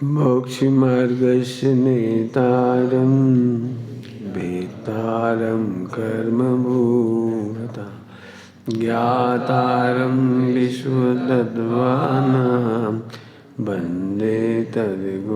मोक्षमार्गस्य नेतारं वेत्तारं कर्मभूता ज्ञातारं विश्वतत्त्वानां वन्दे तद्गुणलब्धये।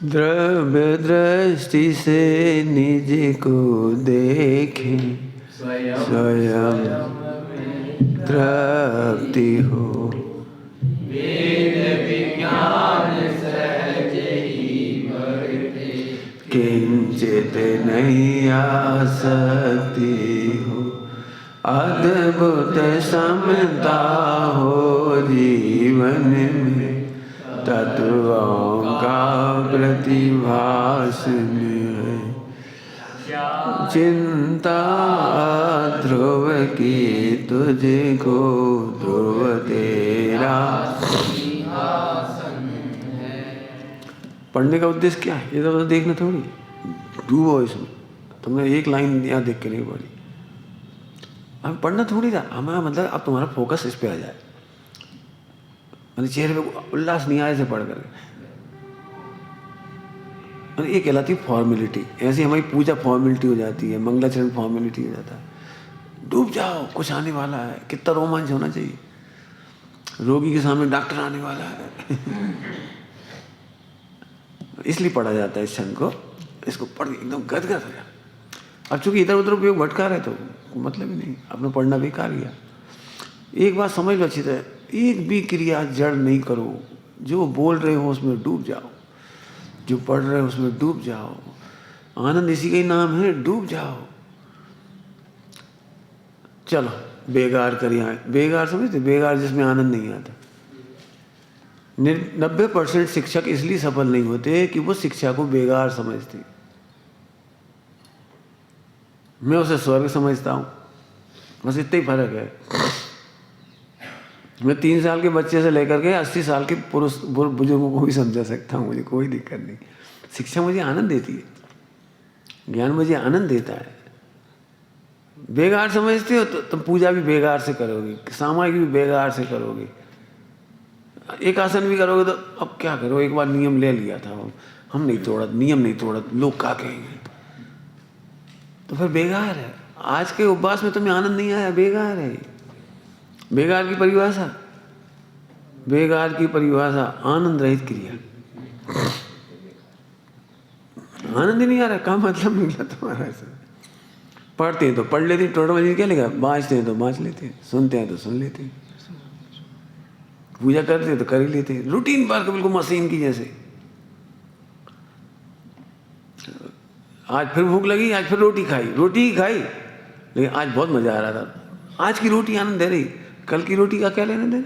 द्रव्य दृष्टि से निज को देखें, स्वयं तृप्ति हो। वेद विज्ञान सहज ही वर्ते, किंचित नहीं आसक्ति हो। अद्भुत समता हो जीवन में, तत्वों का प्रतिभासन है। चिंता ध्रुव की तुझको, ध्रुव तेरा पढ़ने का उद्देश्य क्या है? ये तो देखना थोड़ी, डूबो इसमें। तुमने एक लाइन यहाँ देख के नहीं पढ़ी, अब पढ़ना थोड़ी था हमारा। मतलब अब तुम्हारा फोकस इस पे आ जाए, मतलब चेहरे पे उल्लास नहीं आए से पढ़ कर। ये कहलाती फॉर्मेलिटी। ऐसी हमारी पूजा फॉर्मेलिटी हो जाती है, मंगलाचरण फॉर्मेलिटी हो जाता है। डूब जाओ, कुछ आने वाला है। कितना रोमांच होना चाहिए। रोगी के सामने डॉक्टर आने वाला है। इसलिए पढ़ा जाता है इस क्षण को। इसको पढ़ एकदम गदगद हो जाए। अब चूंकि इधर उधर उपयोग भटका रहे तो मतलब ही नहीं, आपने पढ़ना बेकार किया। एक बात समझ लो अच्छी तरह, एक भी क्रिया जड़ नहीं करो। जो बोल रहे हो उसमें डूब जाओ, जो पढ़ रहे हो उसमें डूब जाओ। आनंद इसी का ही नाम है, डूब जाओ। चलो बेगार करिए। बेगार समझते, बेगार जिसमें आनंद नहीं आता। 90% शिक्षक इसलिए सफल नहीं होते कि वो शिक्षा को बेगार समझते। मैं उसे स्वर्ग समझता हूँ, बस इतना ही फर्क है। मैं 3 साल के बच्चे से लेकर के 80 साल के पुरुष बुजुर्गों को भी समझा सकता हूँ, मुझे कोई दिक्कत नहीं। शिक्षा मुझे आनंद देती है, ज्ञान मुझे आनंद देता है। बेगार समझते हो तो तुम पूजा भी बेगार से करोगे, सामायिक भी बेगार से करोगे, एक आसन भी करोगे तो अब क्या करो। एक बार नियम ले लिया था, हम नहीं तोड़ा, नियम नहीं तोड़ा, लोग क्या कहेंगे, तो फिर बेगार है। आज के उपवास में तुम्हें आनंद नहीं आया, बेगार है। बेगार की परिभाषा, बेगार की परिभाषा आनंद रहित क्रिया। आनंद ही नहीं आ रहा, क्या मतलब निकला तुम्हारा ऐसा। पढ़ते हैं तो पढ़ लेते हैं, टोटल मजीद क्या लिखा, बाँचते हैं तो बाँच लेते हैं, सुनते हैं तो सुन लेते हैं, पूजा करते हैं तो कर ही लेते हैं, रूटीन पर बिल्कुल मशीन की जैसे। आज फिर भूख लगी, आज फिर रोटी खाई, रोटी ही खाई, लेकिन आज बहुत मजा आ रहा था। आज की रोटी आनंद दे रही, कल की रोटी का क्या लेना देना।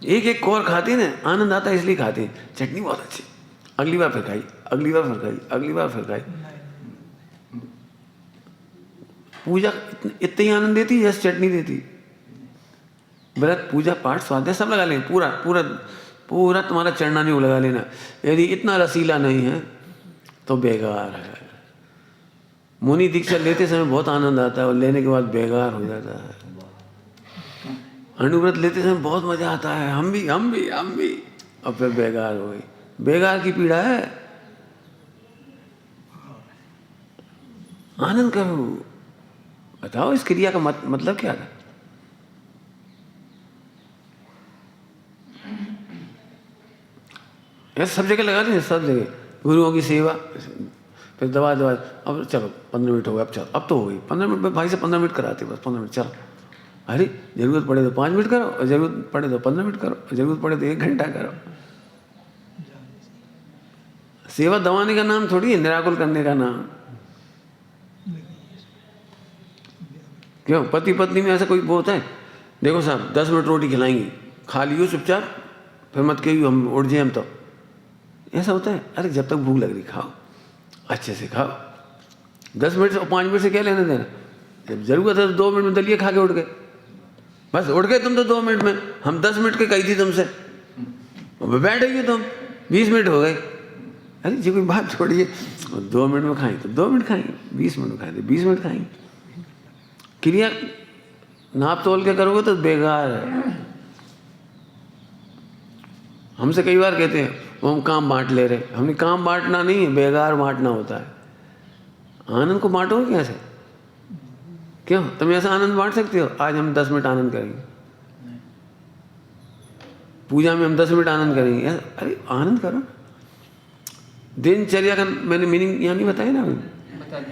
एक एक कौर खाते हैं ना, आनंद आता है इसलिए खाते हैं। चटनी बहुत अच्छी, अगली बार फिर खाई, अगली बार फिर खाई, अगली बार फिर खाई। पूजा इतना ही आनंद देती जैसे चटनी देती। व्रत पूजा पाठ स्वाध्याय सब लगा लें, पूरा पूरा पूरा तुम्हारा चढ़ना नहीं लगा लेना। यदि इतना रसीला नहीं है तो बेकार है। मुनि दीक्षा लेते समय बहुत आनंद आता है और लेने के बाद बेकार हो जाता है। अनुव्रत लेते समय बहुत मजा आता है, हम भी और फिर बेकार हो गई। बेकार की पीड़ा है। आनंद करो। बताओ इस क्रिया का मतलब क्या था। ऐसे सब जगह लगा दें, सब जगह गुरुओं की सेवा, फिर दवा। अब चलो 15 मिनट हो गए, अब चलो, अब तो हो गई 15 मिनट में भाई से 15 मिनट कराते, बस 15 मिनट चलो। अरे जरूरत पड़े तो 5 मिनट करो, और जरूरत पड़े तो 15 मिनट करो, जरूरत पड़े तो 1 घंटा करो। सेवा दवाने का नाम थोड़ी है, निराकुल करने का नाम। क्यों पति पत्नी में ऐसा कोई वो होता है, देखो साहब 10 मिनट रोटी खिलाएंगी, खा लियो चुपचाप, फिर मत कहियो हम उठ जाए हम तो। ऐसा होता है, अरे जब तक भूख लग रही खाओ, अच्छे से खाओ, 10 मिनट से 5 मिनट से क्या लेना देना। जब जरूरत है तो 2 मिनट में दलिए खा के उठ गए, बस उठ गए तुम तो 2 मिनट में। हम 10 मिनट के कही थी तुमसे, बैठेगी तुम 20 मिनट हो गए। अरे जी कोई बात छोड़िए, 2 मिनट में खाएं तो 2 मिनट खाएंगे, 20 मिनट में खाएं तो 20 मिनट खाएंगे। क्रिया नाप तोल के करोगे तो बेकार है। हमसे कई बार कहते हैं वो हम काम बांट ले रहे, हमने काम बांटना नहीं है, बेकार बांटना होता है। आनंद को बांटोगे कैसे? क्यों तुम ऐसा आनंद बांट सकते हो? आज हम 10 मिनट आनंद करेंगे, पूजा में हम 10 मिनट आनंद करेंगे। अरे आनंद करो। दिनचर्या का मैंने मीनिंग यहाँ नहीं बताया ना,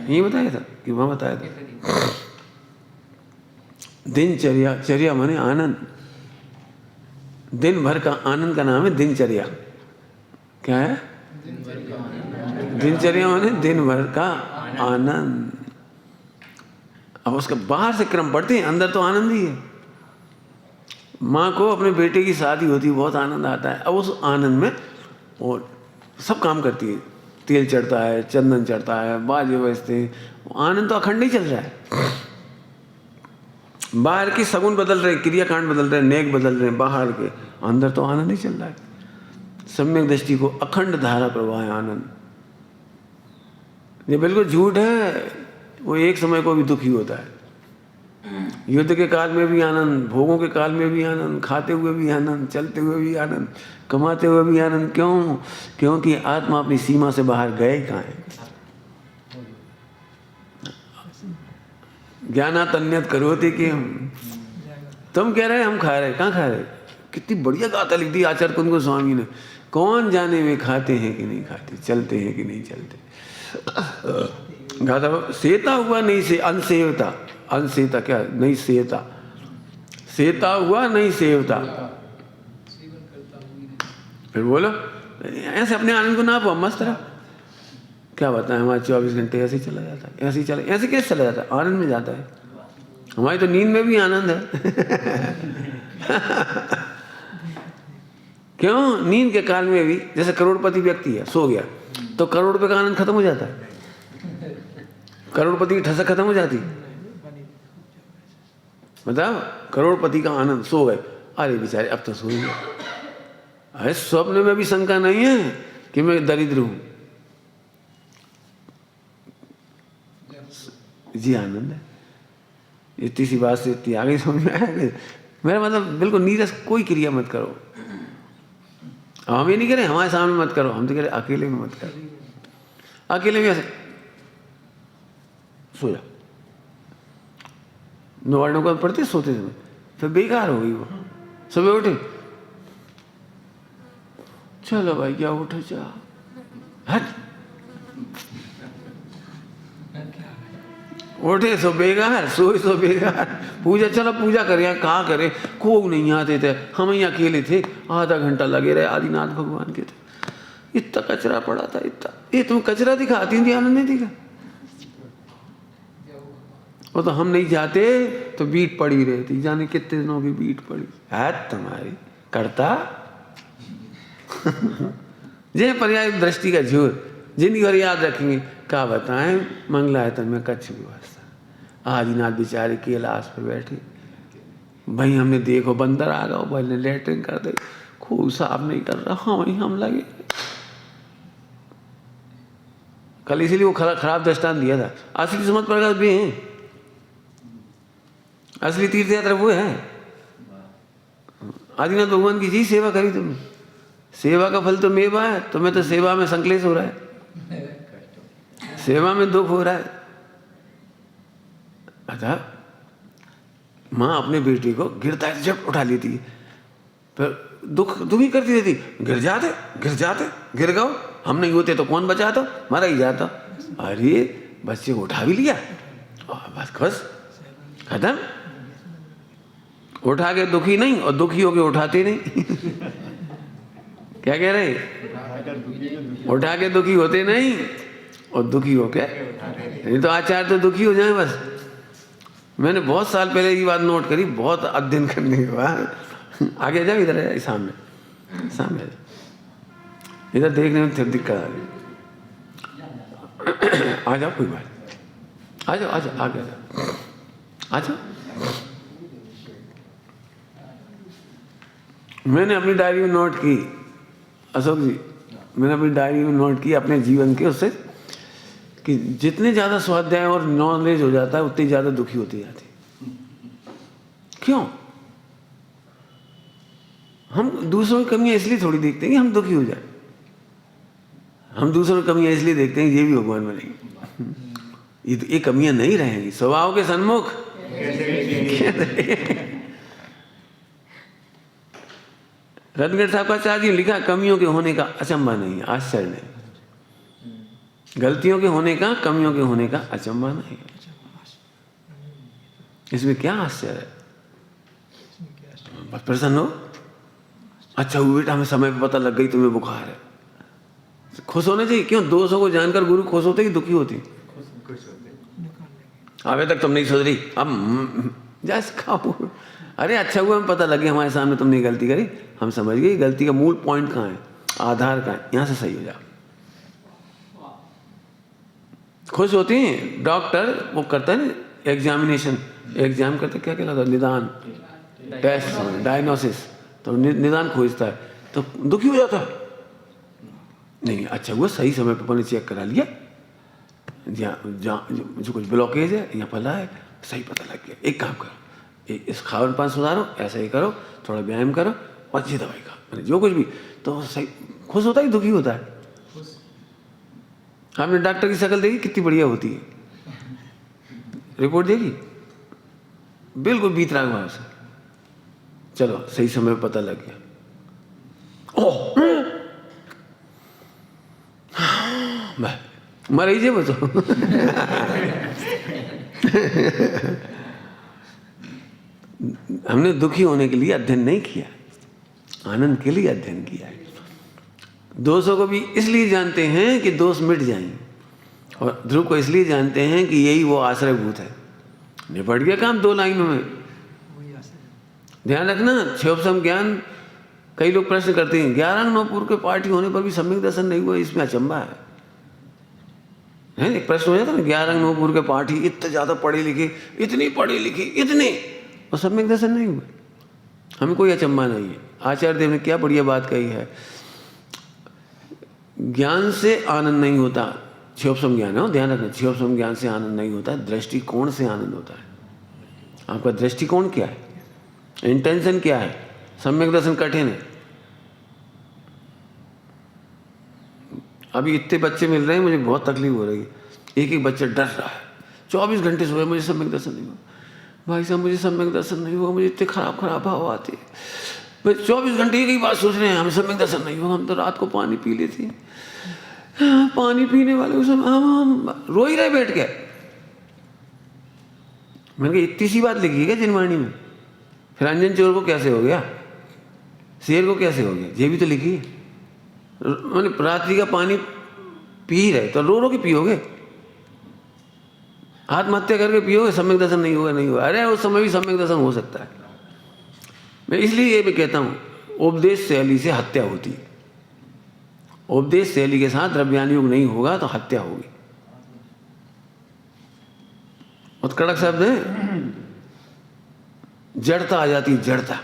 यही बताया था कि वहाँ बताया था। दिनचर्या, चर्या माने आनंद, दिन भर का आनंद का नाम है दिनचर्या। क्या है? दिनचर्या माने दिन भर का आनंद। अब उसका बाहर से क्रम पढ़ते हैं, अंदर तो आनंद ही है। माँ को अपने बेटे की शादी होती है, बहुत आनंद आता है। अब उस आनंद में और सब काम करती है, तेल चढ़ता है, चंदन चढ़ता है, बाजे बजते हैं, आनंद तो अखंड ही चल रहा है। बाहर की सगुन बदल रहे, क्रियाकांड बदल रहे, नेक बदल रहे, बाहर के, अंदर तो आनंद ही चल रहा है। सम्यक दृष्टि को अखंड धारा प्रवाह है आनंद। ये बिल्कुल झूठ है। वो एक समय को भी दुखी होता है। युद्ध के काल में भी आनंद, भोगों के काल में भी आनंद, खाते हुए भी आनंद, चलते हुए भी आनंद, कमाते हुए भी आनंद। क्यों? क्योंकि आत्मा अपनी सीमा से बाहर गए कहाँ है। ज्ञानात अन्यत् करोति कि हम, तुम कह रहे हम खा रहे, कहाँ खा रहे? कितनी बढ़िया गाथा लिख दी आचार्य कुंद गोस्वामी ने। कौन जाने वे खाते हैं कि नहीं खाते, चलते हैं कि नहीं चलते। गाथा सेता हुआ नहीं से अनसेवता, अनसेता क्या नहीं सेता, सेता हुआ नहीं सेवता। फिर बोलो ऐसे अपने आनंद को नापो, मस्त रहा। क्या बताएं, हमारा 24 घंटे ऐसे ही चला जाता है, ऐसे ही चला, ऐसे कैसे चला जाता है? आनंद में जाता है। हमारी तो नींद में भी आनंद है। क्यों? नींद के काल में भी, जैसे करोड़पति व्यक्ति है, सो गया तो करोड़ रुपए का आनंद खत्म हो जाता है, करोड़पति की ठसक खत्म हो जाती। बताओ, करोड़पति का आनंद, सो गए, अरे बेचारे अब तो सो ही गए। अरे स्वप्न में भी शंका नहीं है कि मैं दरिद्र हूं, जी आनंद है। इतनी सी बात से इतनी आगे समझ में आया। मेरा मतलब बिल्कुल नीरस कोई क्रिया मत करो। हम ये नहीं कह रहे हमारे सामने मत करो, हम तो कह रहे अकेले में मत करो। अकेले में ऐसे सो जा, नवारणों को पढ़ते सोते समय, फिर बेकार हो गई वो। सुबह उठे, चलो भाई क्या उठो जा, हट, उठे सो बेकार, सोए सो बेकार। पूजा, चलो पूजा करें, कहाँ करें, कोई नहीं आते थे, हम ही अकेले थे, आधा घंटा लगे रहे, आदिनाथ भगवान के थे, इतना कचरा पड़ा था, इतना। ये तुम कचरा दिखाती थी, आनंद नहीं दिखा। वो तो हम नहीं जाते तो बीट पड़ी रहती, जाने कितने दिनों की बीट पड़ी है तुम्हारी करता। जय पर्याय दृष्टि का झूर, जिंदगी भर याद रखेंगे। क्या बताएं, मंगलायतन में कच्छ व्यवस्था, आदिनाथ बेचारे कैलाश पर बैठे, भाई हमने देखो बंदर आ गया, भाई ने लेटरिन कर दे, खूब साफ नहीं कर रहा, हाँ वही हम लगे। कल इसीलिए वो खराब दृष्टांत दिया था। असली समझ प्रकाश भी है, असली तीर्थ यात्रा वो है। आदिनाथ भगवान की जी सेवा करी तुमने, सेवा का फल तो मेवा है। तुम्हें तो सेवा में संकलेश हो रहा है, सेवा में दुख हो रहा है। अतः माँ अपने बेटे को गिरता है जब उठा लेती है, फिर दुखी करती रहती, गिर जाते गिर गओ, हम नहीं होते तो कौन बचाता, मरा ही जाता। अरे बच्चे को उठा भी लिया और बस खत्म। उठा के दुखी नहीं और दुखी होके उठाते नहीं। क्या कह रहे? उठा के दुखी होते नहीं और दुखी होके, नहीं तो आचार्य तो दुखी हो जाए बस। मैंने बहुत साल पहले ये बात नोट करी, बहुत अध्ययन करने के बाद। आगे जाओ, इधर है, सामने इधर देखने में फिर दिक्कत आ रही। आ जाओ, कोई बात, आ जाओ, आ जाओ, आगे आ जाओ, आ जाओ। मैंने अपनी डायरी में नोट की, अशोक जी, मैंने अपनी डायरी में नोट की अपने जीवन के उससे, कि जितने ज़्यादा स्वाध्याय और नॉलेज हो जाता है उतनी ज़्यादा दुखी होती जाती। क्यों? हम दूसरों की कमियां इसलिए थोड़ी देखते हैं कि हम दुखी हो जाए। हम दूसरों की कमियां इसलिए देखते हैं कि ये भी भगवान बनेंगे। ये कमियां नहीं रहेंगी, स्वभाव के सन्मुख। रत्नगढ़ साहब का आचार्य जी लिखा, कमियों के होने का अचंभा नहीं, आश्चर्य नहीं। गलतियों के होने का, कमियों के होने का अचंभा नहीं। इसमें क्या आश्चर्य है? बस प्रसन्न हो, अच्छा हुआ बेटा हमें समय पे पता लग गई तुम्हें बुखार है, खुश होने चाहिए। क्यों? दोषों को जानकर गुरु खुश होते कि दुखी होती? अबे तक तुम नहीं सोच रही, अब जैसे खाओ। अरे अच्छा हुआ हमें पता लग गया हमारे सामने तुमने गलती करी, हम समझ गए गलती का मूल पॉइंट कहाँ है, आधार कहाँ है, यहाँ से सही हो जाओ। खुश होती हैं। डॉक्टर वो करता है ना एग्जामिनेशन, एग्जाम करते क्या कहलाता है, निदान, टेस्ट, डायग्नोसिस, तो निदान खोजता है, तो दुखी हो जाता है। नहीं, अच्छा हुआ सही समय पर अपने चेक करा लिया, जहाँ जो कुछ ब्लॉकेज है यहाँ फला है, सही पता लग गया। एक काम करो, इस खावन पान सुधारो, ऐसा ही करो, थोड़ा व्यायाम करो और ये दवाई खाओ, जो कुछ भी, तो सही। खुश होता है, दुखी होता है? आपने डॉक्टर की शक्ल देखी कितनी बढ़िया होती है, रिपोर्ट देखी, बिल्कुल बीतराग भाव से, चलो सही समय पता लग गया। ओह मर ही बचो। हमने दुखी होने के लिए अध्ययन नहीं किया, आनंद के लिए अध्ययन किया है। दोषों को भी इसलिए जानते हैं कि दोष मिट जाएं, और ध्रुव को इसलिए जानते हैं कि यही वो आश्रयभूत है। निपट गया काम 2 लाइनों में। ध्यान रखना, क्षयोपशम ज्ञान, कई लोग प्रश्न करते हैं 11 अंग 9 पूर्व के पाठी होने पर भी सम्यक दर्शन नहीं हुआ, इसमें अचंभा है। एक प्रश्न हो जाता है ना, 11 अंग 9 पूर्व के पाठी, इतने ज़्यादा पढ़े लिखे, इतनी पढ़े लिखे, इतने, और सम्यक दर्शन नहीं हुए। हमें कोई अचंभा नहीं है। आचार्य देव ने क्या बढ़िया बात कही है, ज्ञान से आनंद नहीं होता, क्षयोपशम ज्ञान है, ध्यान रखना, क्षयोपशम ज्ञान से आनंद नहीं होता, दृष्टिकोण से आनंद होता है। आपका दृष्टिकोण क्या है, इंटेंशन क्या है? सम्यक दर्शन कठिन है। अभी इतने बच्चे मिल रहे हैं, मुझे बहुत तकलीफ हो रही है। एक बच्चा डर रहा है, 24 घंटे सोया, मुझे सम्यक दर्शन नहीं हुआ, भाई साहब मुझे सम्यक दर्शन नहीं हुआ, मुझे इतने खराब भाव आते हैं। भाई 24 घंटे एक ही बात सोच रहे हैं, हमें सम्यक दर्शन नहीं हुआ, हम तो रात को पानी पी लेते हैं। पानी पीने वाले हम रो ही रहे बैठ के। मैंने कहा इतनी सी बात लिखी है क्या जिनवाणी में? फिर अंजन चोर को कैसे हो गया, शेर को कैसे हो गया, ये भी तो लिखी है। मैंने रात्रि का पानी पी ही रहे तो रो के पियोगे, आत्महत्या करके पियोगे, सम्यक दर्शन नहीं होगा, नहीं होगा। अरे उस समय भी सम्यक दर्शन हो सकता है। मैं इसलिए ये भी कहता हूँ, उपदेश शैली से हत्या होती है। उपदेश शैली के साथ द्रव्यानुयोग नहीं होगा तो हत्या होगी। बहुत कड़क शब्द है, जड़ता आ जाती, जड़ता।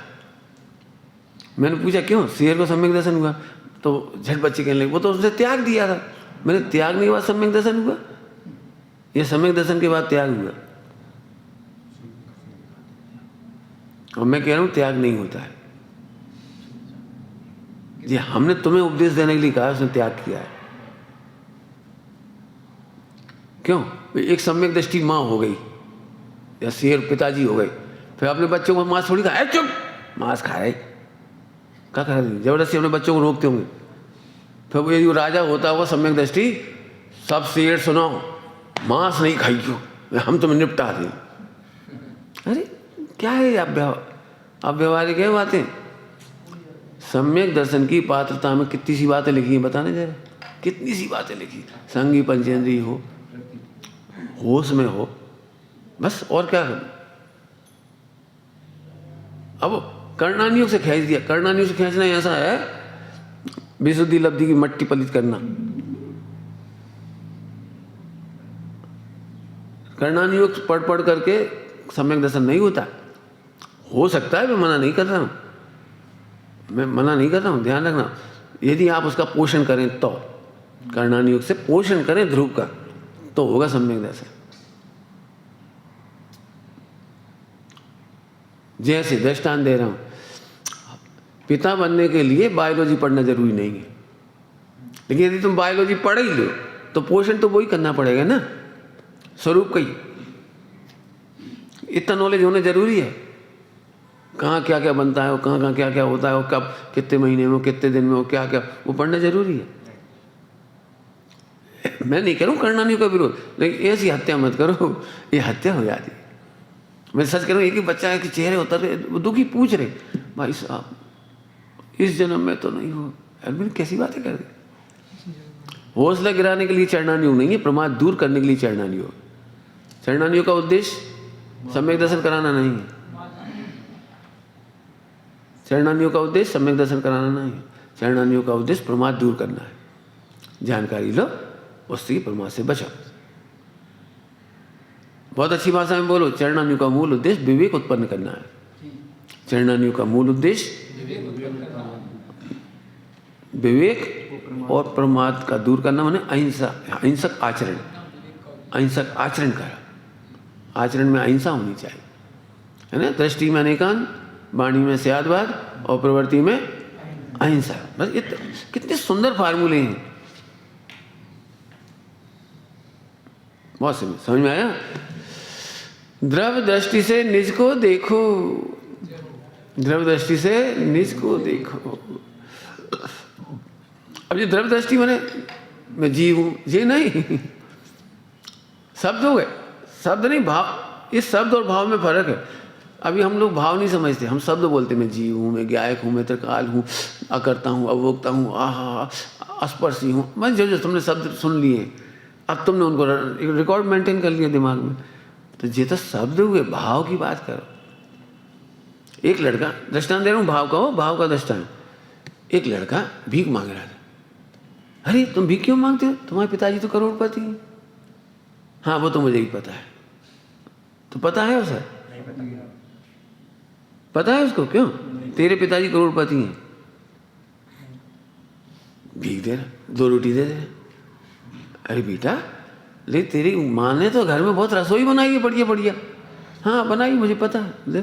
मैंने पूछा क्यों, शेर को सम्यक दर्शन हुआ, तो झट बच्चे कहने लगे वो तो उसने त्याग दिया था। मैंने त्यागने के बाद सम्यक दर्शन हुआ, ये सम्यक दर्शन के बाद त्याग हुआ? और मैं कह रहा हूं त्याग नहीं होता है। ये हमने तुम्हें उपदेश देने के लिए कहा, उसने त्याग किया है। क्यों? एक सम्यक दृष्टि माँ हो गई या शेर पिताजी हो गए, फिर अपने बच्चों को मांस थोड़ी खाए, चुप मांस खा रहे, क्या कह रहे, जबरदस्ती अपने बच्चों को रोकते होंगे। फिर वो यदि राजा होता हुआ सम्यक दृष्टि, सब शेर सुनो मांस नहीं खाइयो, हम तुम्हें निपटा दें। अरे क्या है अब व्यवहारिक है बातें। सम्यक दर्शन की पात्रता में कितनी सी बातें लिखी हैं बताने जरा, कितनी सी बातें लिखी। संगी पंचेंद्रिय हो, होश में हो, बस और क्या कर। अब कर्णानियोग से खींच दिया, कर्णानियोग से खींचना ऐसा है, विशुद्धि लब्धि की मट्टी पलित करना। कर्णानि योग पढ़ पढ़ करके सम्यक दर्शन नहीं होता। हो सकता है, मैं मना नहीं कर रहा हूँ, मैं मना नहीं कर रहा हूँ, ध्यान रखना। यदि आप उसका पोषण करें तो, कर्णानि योग से पोषण करें ध्रुव का, तो होगा सम्यक दर्शन। जैसे दृष्टांत दे रहा हूँ, पिता बनने के लिए बायोलॉजी पढ़ना जरूरी नहीं है, लेकिन यदि तुम बायोलॉजी पढ़ ही लो तो पोषण तो वही करना पड़ेगा ना, स्वरूप का ही। इतना नॉलेज होना जरूरी है, कहाँ क्या क्या बनता है, कहाँ कहाँ क्या क्या होता है, और कब कितने महीने में, कितने दिन में, वो क्या क्या, वो पढ़ना जरूरी है। मैं नहीं करूँ कर्णानि योग का विरोध, लेकिन ऐसी हत्या मत करो, ये हत्या हो जाती है। मैं सच कह रहा हूँ, एक ही बच्चा के चेहरे उतर रहे, वो दुखी पूछ रहे, भाई साहब इस जन्म में तो नहीं हो। अरे कैसी बातें कर रहे। हौसला गिराने के लिए चरणानि योग नहीं है, प्रमाद दूर करने के लिए चरणानि योग। चरणानि योग का उद्देश्य सम्यक दर्शन कराना नहीं है। चरणानि योग का उद्देश्य सम्यक दर्शन कराना नहीं है। चरणानि योग का उद्देश्य प्रमाद दूर करना है। जानकारी लो, उससे प्रमाद से बचाओ। बहुत अच्छी भाषा में बोलो, चरणानि योग का मूल उद्देश्य विवेक उत्पन्न करना है। चरणानि योग का मूल उद्देश्य विवेक और प्रमाद का दूर करना, माने अहिंसा, अहिंसक आचरण, अहिंसक आचरण करा। आचरण में अहिंसा होनी चाहिए, है ना। दृष्टि में अनेकांत, वाणी में स्यादवाद और प्रवृत्ति में अहिंसा। बस ये कितने सुंदर फार्मूले हैं। बहुत समझ में आया। द्रव्य दृष्टि से निज को देखो, द्रव्य दृष्टि से निज को देखो। अब ये द्रव्य दृष्टि माने मैं जीव हूं, ये नहीं, शब्द हो गए, शब्द नहीं भाव। इस शब्द और भाव में फर्क है। अभी हम लोग भाव नहीं समझते, हम शब्द बोलते, मैं जीव हूँ, मैं गायक हूँ, मैं त्रिकाल हूँ, अकर्ता हूँ, अभोक्ता हूँ, आहा स्पर्शी हूँ। मैं जो तुमने शब्द सुन लिए, अब तुमने उनको रिकॉर्ड मेंटेन कर लिया दिमाग में, तो ये तो शब्द हुए। भाव की बात करो। एक लड़का, दृष्टांत दे रहा हूँ भाव का, हो भाव का दृष्टांत। एक लड़का भीख मांग रहा था। अरे तुम भीख क्यों मांगते हो, तुम्हारे पिताजी तो करोड़पति हैं। हाँ वो तो मुझे भी पता है। तो पता है उसे? पता है उसको? क्यों? तेरे पिताजी करोड़पति हैं, भीख दे रहा, 2 रोटी दे दे। अरे बेटा, ले तेरी माँ ने तो घर में बहुत रसोई बनाई है, बढ़िया बढ़िया। हाँ बनाई, मुझे पता है, ले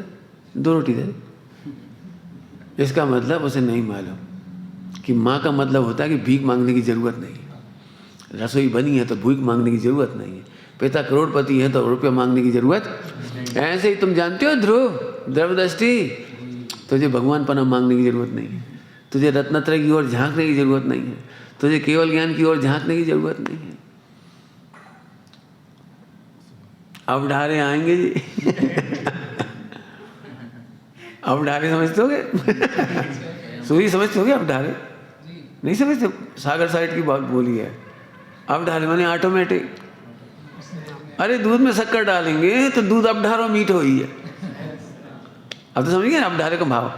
2 रोटी दे दे। इसका मतलब उसे नहीं मालूम कि माँ का मतलब होता है कि भीख मांगने की जरूरत नहीं है। रसोई बनी है तो भीख मांगने की जरूरत नहीं है। पिता करोड़पति है तो रुपया मांगने की जरूरत। ऐसे ही तुम जानते हो ध्रुव, द्रव्यदृष्टि, तुझे भगवान पना मांगने की जरूरत नहीं है। तुझे रत्नत्रय की ओर झांकने की जरूरत नहीं है। तुझे केवल ज्ञान की ओर झांकने की जरूरत नहीं है। अब ढारे आएंगे जी। अब ढारे समझते होगे? सूरी समझते होगे? अब ढारे नहीं समझते? सागर साइड की बात बोली है। अब ढारे माने ऑटोमेटिक। अरे दूध में शक्कर डालेंगे तो दूध अब ढारो मीठ हो ही है। अब तो समझिए अब ढारे का भाव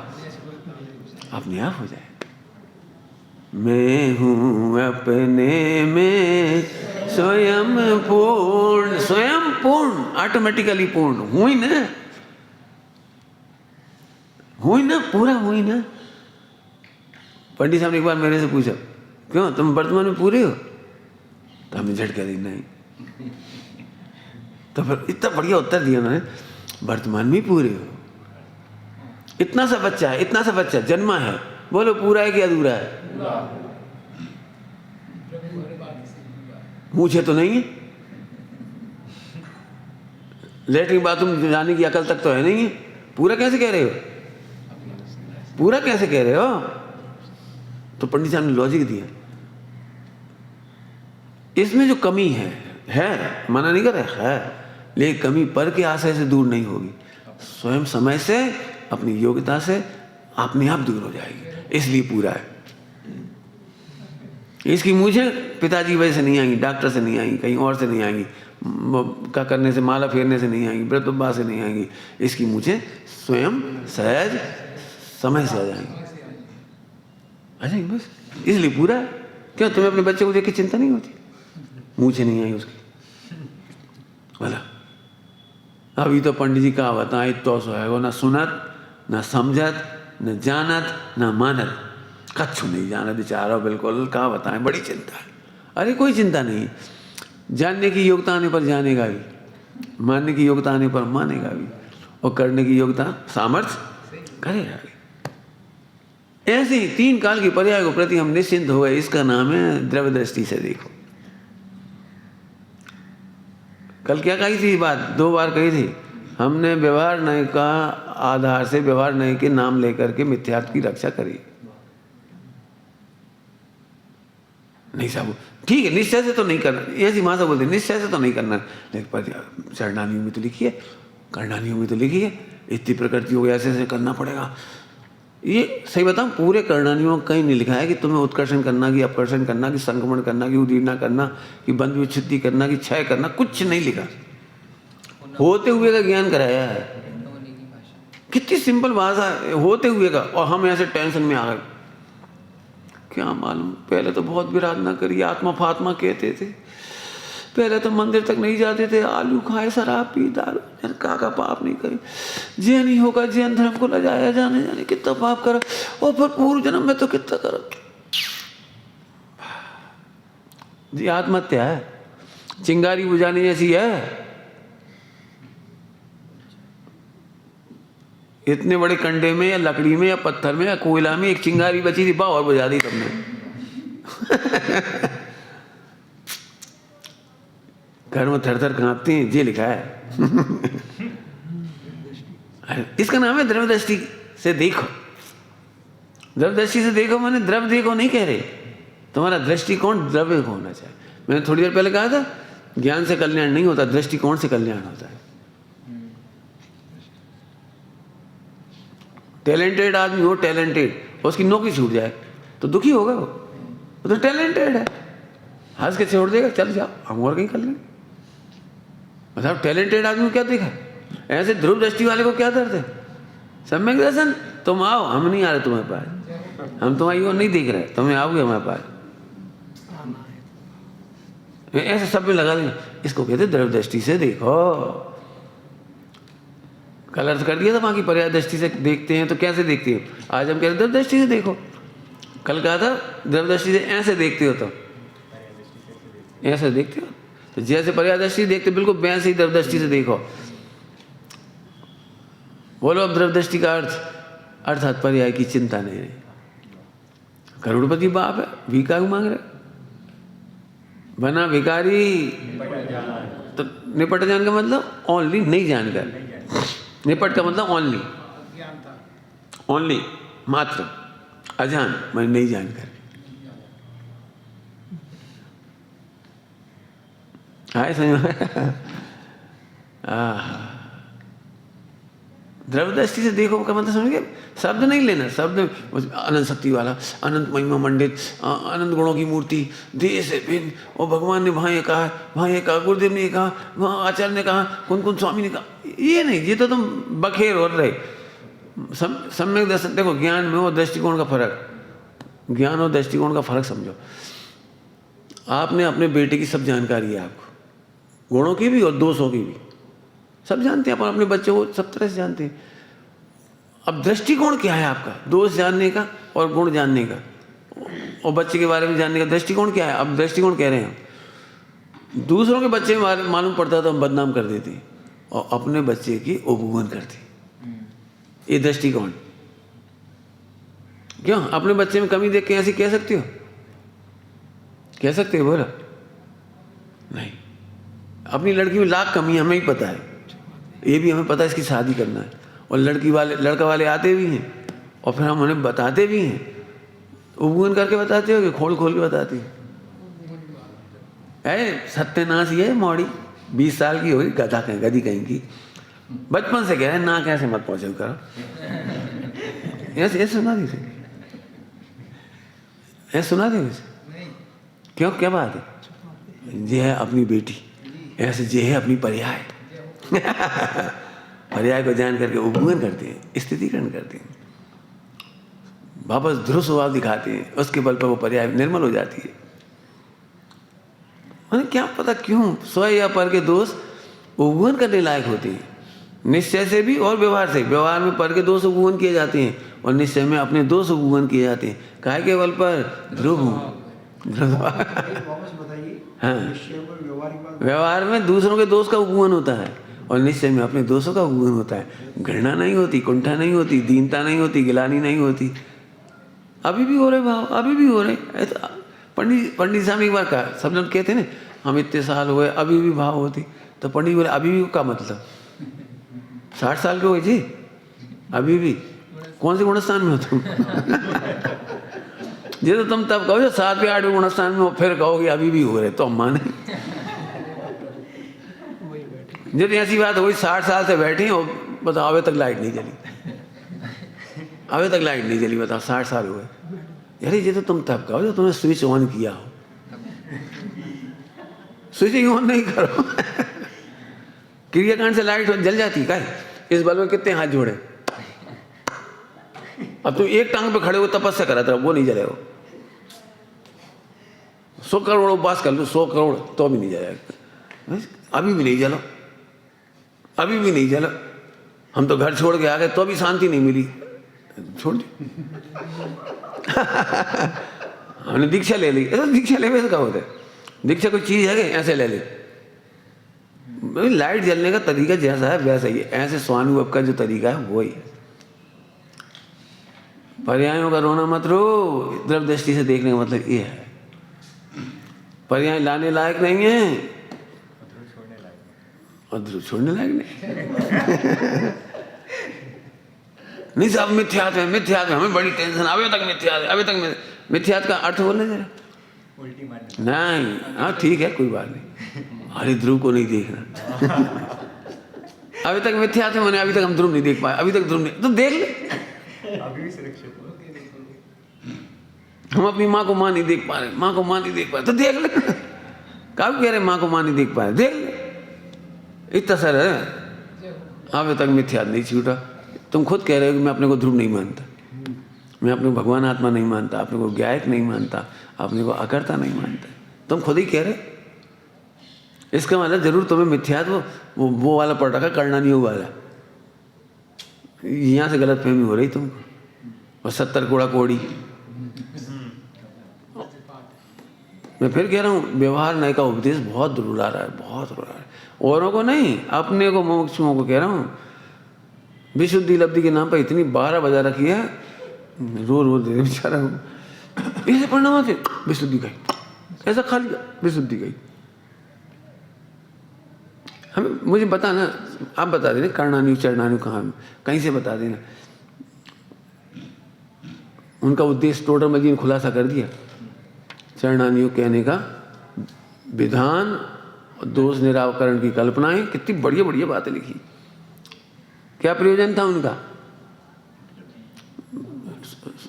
अपने आप हो जाए। मैं हूँ अपने में स्वयं पूर्ण, स्वयं पूर्ण, ऑटोमेटिकली पूर्ण हूँ ही ना, हूँ ही ना, पूरा हूँ ही ना। पंडित साहब ने एक बार मेरे से पूछा, क्यों तुम वर्तमान में पूरे हो? तो हमें झटका दी नहीं। तो फिर इतना बढ़िया उत्तर दिया उन्होंने, वर्तमान में पूरे हो। इतना सा बच्चा है, इतना सा बच्चा जन्मा है, बोलो पूरा है कि अधूरा है? मुझे तो नहीं है, लेटरिन बाथरूम जाने की अकल तक तो है नहीं है, पूरा कैसे कह रहे हो? पूरा कैसे कह रहे हो? तो पंडित साहब ने लॉजिक दिया, इसमें जो कमी है, मना नहीं कर रहे, है, लेकिन कमी पर के आशय से दूर नहीं होगी, स्वयं समय से, अपनी योग्यता से अपने आप दूर हो जाएगी, इसलिए पूरा है। इसकी मुझे पिताजी की वजह से नहीं आएंगी, डॉक्टर से नहीं आएंगी, कहीं और से नहीं आएंगी, का करने से, माला फेरने से नहीं आएंगी, व्रतोपवास से नहीं आएंगी, इसकी मुझे स्वयं सहज समय से आ जाएंगी। अच्छा बस इसलिए पूरा है। क्यों तुम्हें अपने बच्चे को देख के चिंता नहीं होती? मुँह से नहीं आई उसकी बोला अभी तो पंडित जी का बताए तो सोएगो, ना सुनत ना समझत न जानत न मानत, कछु नहीं जाना बेचारा बिल्कुल, का बताएं बड़ी चिंता है। अरे कोई चिंता नहीं, जानने की योग्यता आने पर जानेगा भी, मानने की योग्यता आने पर मानेगा भी, और करने की योग्यता सामर्थ्य करेगा भी। ऐसे ही 3 काल की पर्याय को प्रति हम निश्चिंत हो गए। इसका नाम है द्रव्य दृष्टि से देखो। कल क्या कही थी बात, 2 बार कही थी हमने, व्यवहार नय का आधार से व्यवहार नय के नाम लेकर के मिथ्यात्व की रक्षा करी। नहीं साहब ठीक है, निश्चय से तो नहीं करना, ऐसी माता बोलते निश्चय से तो नहीं करना, लेकिन चरणानियों में तो लिखी है, करणानियों में तो लिखी है, इतनी प्रकृति हो गया ऐसे करना पड़ेगा। ये सही बताऊं, पूरे करणानियों में कहीं नहीं लिखा है कि तुम्हें उत्कर्षण करना, कि अपकर्षण करना, कि संक्रमण करना, कि उदीर्णा करना, कि बंध विच्छित्ति करना, कि क्षय करना, कुछ नहीं लिखा। होते हुए का ज्ञान कराया है। कितनी सिंपल भाषा है, होते हुए का। और हम ऐसे टेंशन में आ गए, क्या मालूम पहले तो बहुत विराधना करी, आत्मा फात्मा कहते थे, पहले तो मंदिर तक नहीं जाते थे, आलू खाए, शराब पी, दारू, का पाप नहीं करे, जैन ही होगा, जैन धर्म को लजाया, जाने जाने कितना पाप करा, और फिर पूर्व जन्म में तो कितना करा जी। आत्महत्या है, चिंगारी बुझाने जैसी है। इतने बड़े कंडे में या लकड़ी में या पत्थर में या कोयला में एक चिंगारी बची थी, और बुझा दी तुमने। घर में थर-थर कांपती हैं, ये लिखा है। इसका नाम है द्रव्य दृष्टि से देखो। द्रव्य दृष्टि से देखो माने द्रव्य देखो नहीं कह रहे, तुम्हारा दृष्टिकोण द्रव्य को होना चाहिए। मैंने थोड़ी देर पहले कहा था ज्ञान से कल्याण नहीं होता, दृष्टिकोण से कल्याण होता है। टैलेंटेड आदमी हो, टैलेंटेड, उसकी नौकरी छूट जाए तो दुखी होगा वो तो टैलेंटेड है, हंस के छोड़ देगा, चल जाओ हम और कहीं कर लेंगे। मतलब टैलेंटेड आदमी को क्या देखा, ऐसे ध्रुव दृष्टि वाले को क्या दर्द है? सम्यक दर्शन, तुम आओ, हम नहीं आ रहे तुम्हारे पास, हम तुम्हारी ओर नहीं देख रहे, तुम्हें आओगे हमारे पास, ऐसे सब में लगा देंगे। इसको कहते द्रव्य दृष्टि से देखो। कल अर्थ कर दिया था, वहाँ की पर्याय दृष्टि से देखते हैं तो कैसे देखते हैं, आज हम कह रहे द्रव्य दृष्टि से देखो। कल कहा था द्रव्य दृष्टि से ऐसे देखते हो, तो ऐसे देखते हो, तो जैसे पर्याय दृष्टि देखते बिल्कुल वैसे ही द्रव्य दृष्टि से देखो। बोलो अब द्रव्य दृष्टि का अर्थ, अर्थात पर्याय की चिंता नहीं है। करोड़पति बाप है, भिखारी मांग रहे, बना भिखारी तो निपट जान का मतलब ओनली नहीं जानकर, निपट का मतलब ओनली, ओनली मात्र, अजान मैं नहीं जानकर। आए समझ में? द्रव्य दृष्टि से देखो का मतलब समझ गए, शब्द नहीं लेना, शब्द अनंत शक्ति वाला, अनंत महिमा मंडित, अनंत गुणों की मूर्ति, देश है भिन्न, और भगवान ने वहाँ ये कहा, वहाँ ये कहा, गुरुदेव ने ये कहा, वहाँ आचार्य ने कहा, कौन कौन स्वामी ने कहा, ये नहीं, ये तो तुम बखेर हो रहे। सम्यक दर्शन देखो, ज्ञान में और दृष्टिकोण का फर्क, ज्ञान और दृष्टिकोण का फर्क समझो। आपने अपने बेटे की सब जानकारी है आपको, गुणों की भी और दोषों की भी सब जानते हैं, अपन अपने बच्चे को सब तरह से जानते हैं। अब दृष्टिकोण क्या है आपका, दोष जानने का और गुण जानने का, और बच्चे के बारे में जानने का दृष्टिकोण क्या है? अब दृष्टिकोण कह रहे हैं, दूसरों के बच्चे में मालूम पड़ता तो हम बदनाम कर देते, और अपने बच्चे की उपगमन करते, ये दृष्टिकोण। क्यों अपने बच्चे में कमी देख के ऐसी कह सकते हो? कह सकते हो? बोला नहीं। अपनी लड़की में लाख कमी हमें ही पता है, ये भी हमें पता है इसकी शादी करना है, और लड़का वाले आते भी हैं और फिर हम उन्हें बताते भी हैं। उपगमन करके बताते हो कि खोल खोल के बताते हो? सत्यानाश ये मौड़ी 20 साल की होगी, गधा कहीं गधी कहीं की, बचपन से कह रहे हैं ना कैसे मत पहुंचे करो, ऐसे सुना दी, ऐसे सुना दी। क्यों, क्या बात है? ये है अपनी बेटी, ऐसे ये है अपनी पर्याय। पर्याय को जान करके उपगमन करते हैं, स्थितिकरण करते हैं। वापस ध्रुव स्वभाव दिखाते हैं, उसके बल पर वो पर्याय निर्मल हो जाती है। मैंने क्या पता क्यों स्व या पर के दोष उपगुण करने लायक होते हैं, निश्चय से भी और व्यवहार से। व्यवहार में पर के दोष उपगुण किए जाते हैं और निश्चय में अपने दोष उपगुण किए जाते हैं। काहे के बल पर? ध्रुव। हाँ, व्यवहार में दूसरों के दोष का उपगुण होता है और निश्चय में अपने दोषों का उपगुण होता है। घृणा नहीं होती, कुंठा नहीं होती, दीनता नहीं होती, गिलानी नहीं होती। अभी भी हो रहे भाव, अभी भी हो रहे। पंडित साहब ने एक बार कहा, सब लोग कहते ना हम इतने साल हुए अभी भी भाव होती, तो पंडित बोले अभी भी का मतलब 60 साल के हो गए जी, अभी भी कौन से गुणस्थान में हो तुम? ये तो तुम तब कहो 7वें 8वें गुणस्थान में हो, फिर कहोगे अभी भी हो रहे, तो हम माने। जब ऐसी बात हो गई 60 साल से बैठे और बताओ अभी तक लाइट नहीं जली, अभी तक लाइट नहीं जली, बताओ 60 साल हुए। यार ये तो तुम तब कहो जो तुमने स्विच ऑन किया हो, स्विच ऑन नहीं करो। क्रियाकांड से लाइट जल जाती है। इस बल में कितने हाथ जोड़े? अब तुम एक टांग पे खड़े हो तपस्या करा था, वो नहीं जलेगा। 100 करोड़ उपवास कर लो, 100 करोड़ तो भी नहीं जलेगा। अभी भी नहीं जलो, अभी भी नहीं जला। हम तो घर छोड़ के आ गए तो भी शांति नहीं मिली, छोड़ दी। हमने दीक्षा ले ली। ऐसा दीक्षा ले वैसे क्या होता है? दीक्षा कोई चीज है कि ऐसे ले ले? लाइट जलने का तरीका जैसा है वैसा ही है। ऐसे स्वानुभव का जो तरीका है वो ही है। पर्यायों का रोना मत रो, द्रव दृष्टि से देखने का मतलब ये है। पर्याय लाने लायक नहीं है और ध्रुव छोड़ने लायक नहीं। नहीं साहब मिथ्यात्व है, मिथ्यात्व, हमें बड़ी टेंशन, अभी तक मिथ्यात्व, अभी तक मिथ्यात्व का अर्थ बोलने जरा नहीं। हाँ ठीक है, कोई बात नहीं। अरे ध्रुव को नहीं देखना। अभी तक मिथ्यात्व मैंने, अभी तक हम ध्रुव नहीं देख पाए, अभी तक ध्रुव नहीं, तो देख ले। अभी भी सुरक्षित हम अपनी माँ को माँ नहीं देख पा रहे, माँ को माँ नहीं देख पा रहे, तो देख ले। कब कह रहे माँ को माँ नहीं देख पाए? देख ले, इतना सर है। अभी तक मिथ्यात्व नहीं छूटा। तुम खुद कह रहे हो कि मैं अपने को ध्रुव नहीं मानता, मैं अपने को भगवान आत्मा नहीं मानता, अपने को ज्ञायक नहीं मानता, अपने को अकर्ता नहीं मानता। तुम खुद ही कह रहे। इसका मतलब जरूर तुम्हें मिथ्यात्व वो वाला पड़ रखा, करना नहीं वाला। यहाँ से गलत फहमी हो रही तुमको। और 70 कोड़ा कोड़ी। मैं फिर कह रहा हूँ, व्यवहार नए का उपदेश बहुत रुला रहा है, बहुत रुला रहा है। औरों को नहीं, अपने को, मोक्षों को कह रहा हूँ। विशुद्धि लब्धि के नाम पर इतनी 12 बजा रखी है, रो दे बेचारा। ऐसे पढ़ना वहां से विशुद्धि गई, ऐसा खा लिया विशुद्धि गई। हमें मुझे बताना, आप बता देना कर्णानु चरणानु कहाँ, कहीं से बता देना। उनका उद्देश्य टोटल जी ने खुलासा कर दिया। चरणानु कहने का विधान, दोष निराकरण की कल्पनाएं, कितनी बढ़िया बढ़िया बातें लिखी। क्या प्रयोजन था उनका?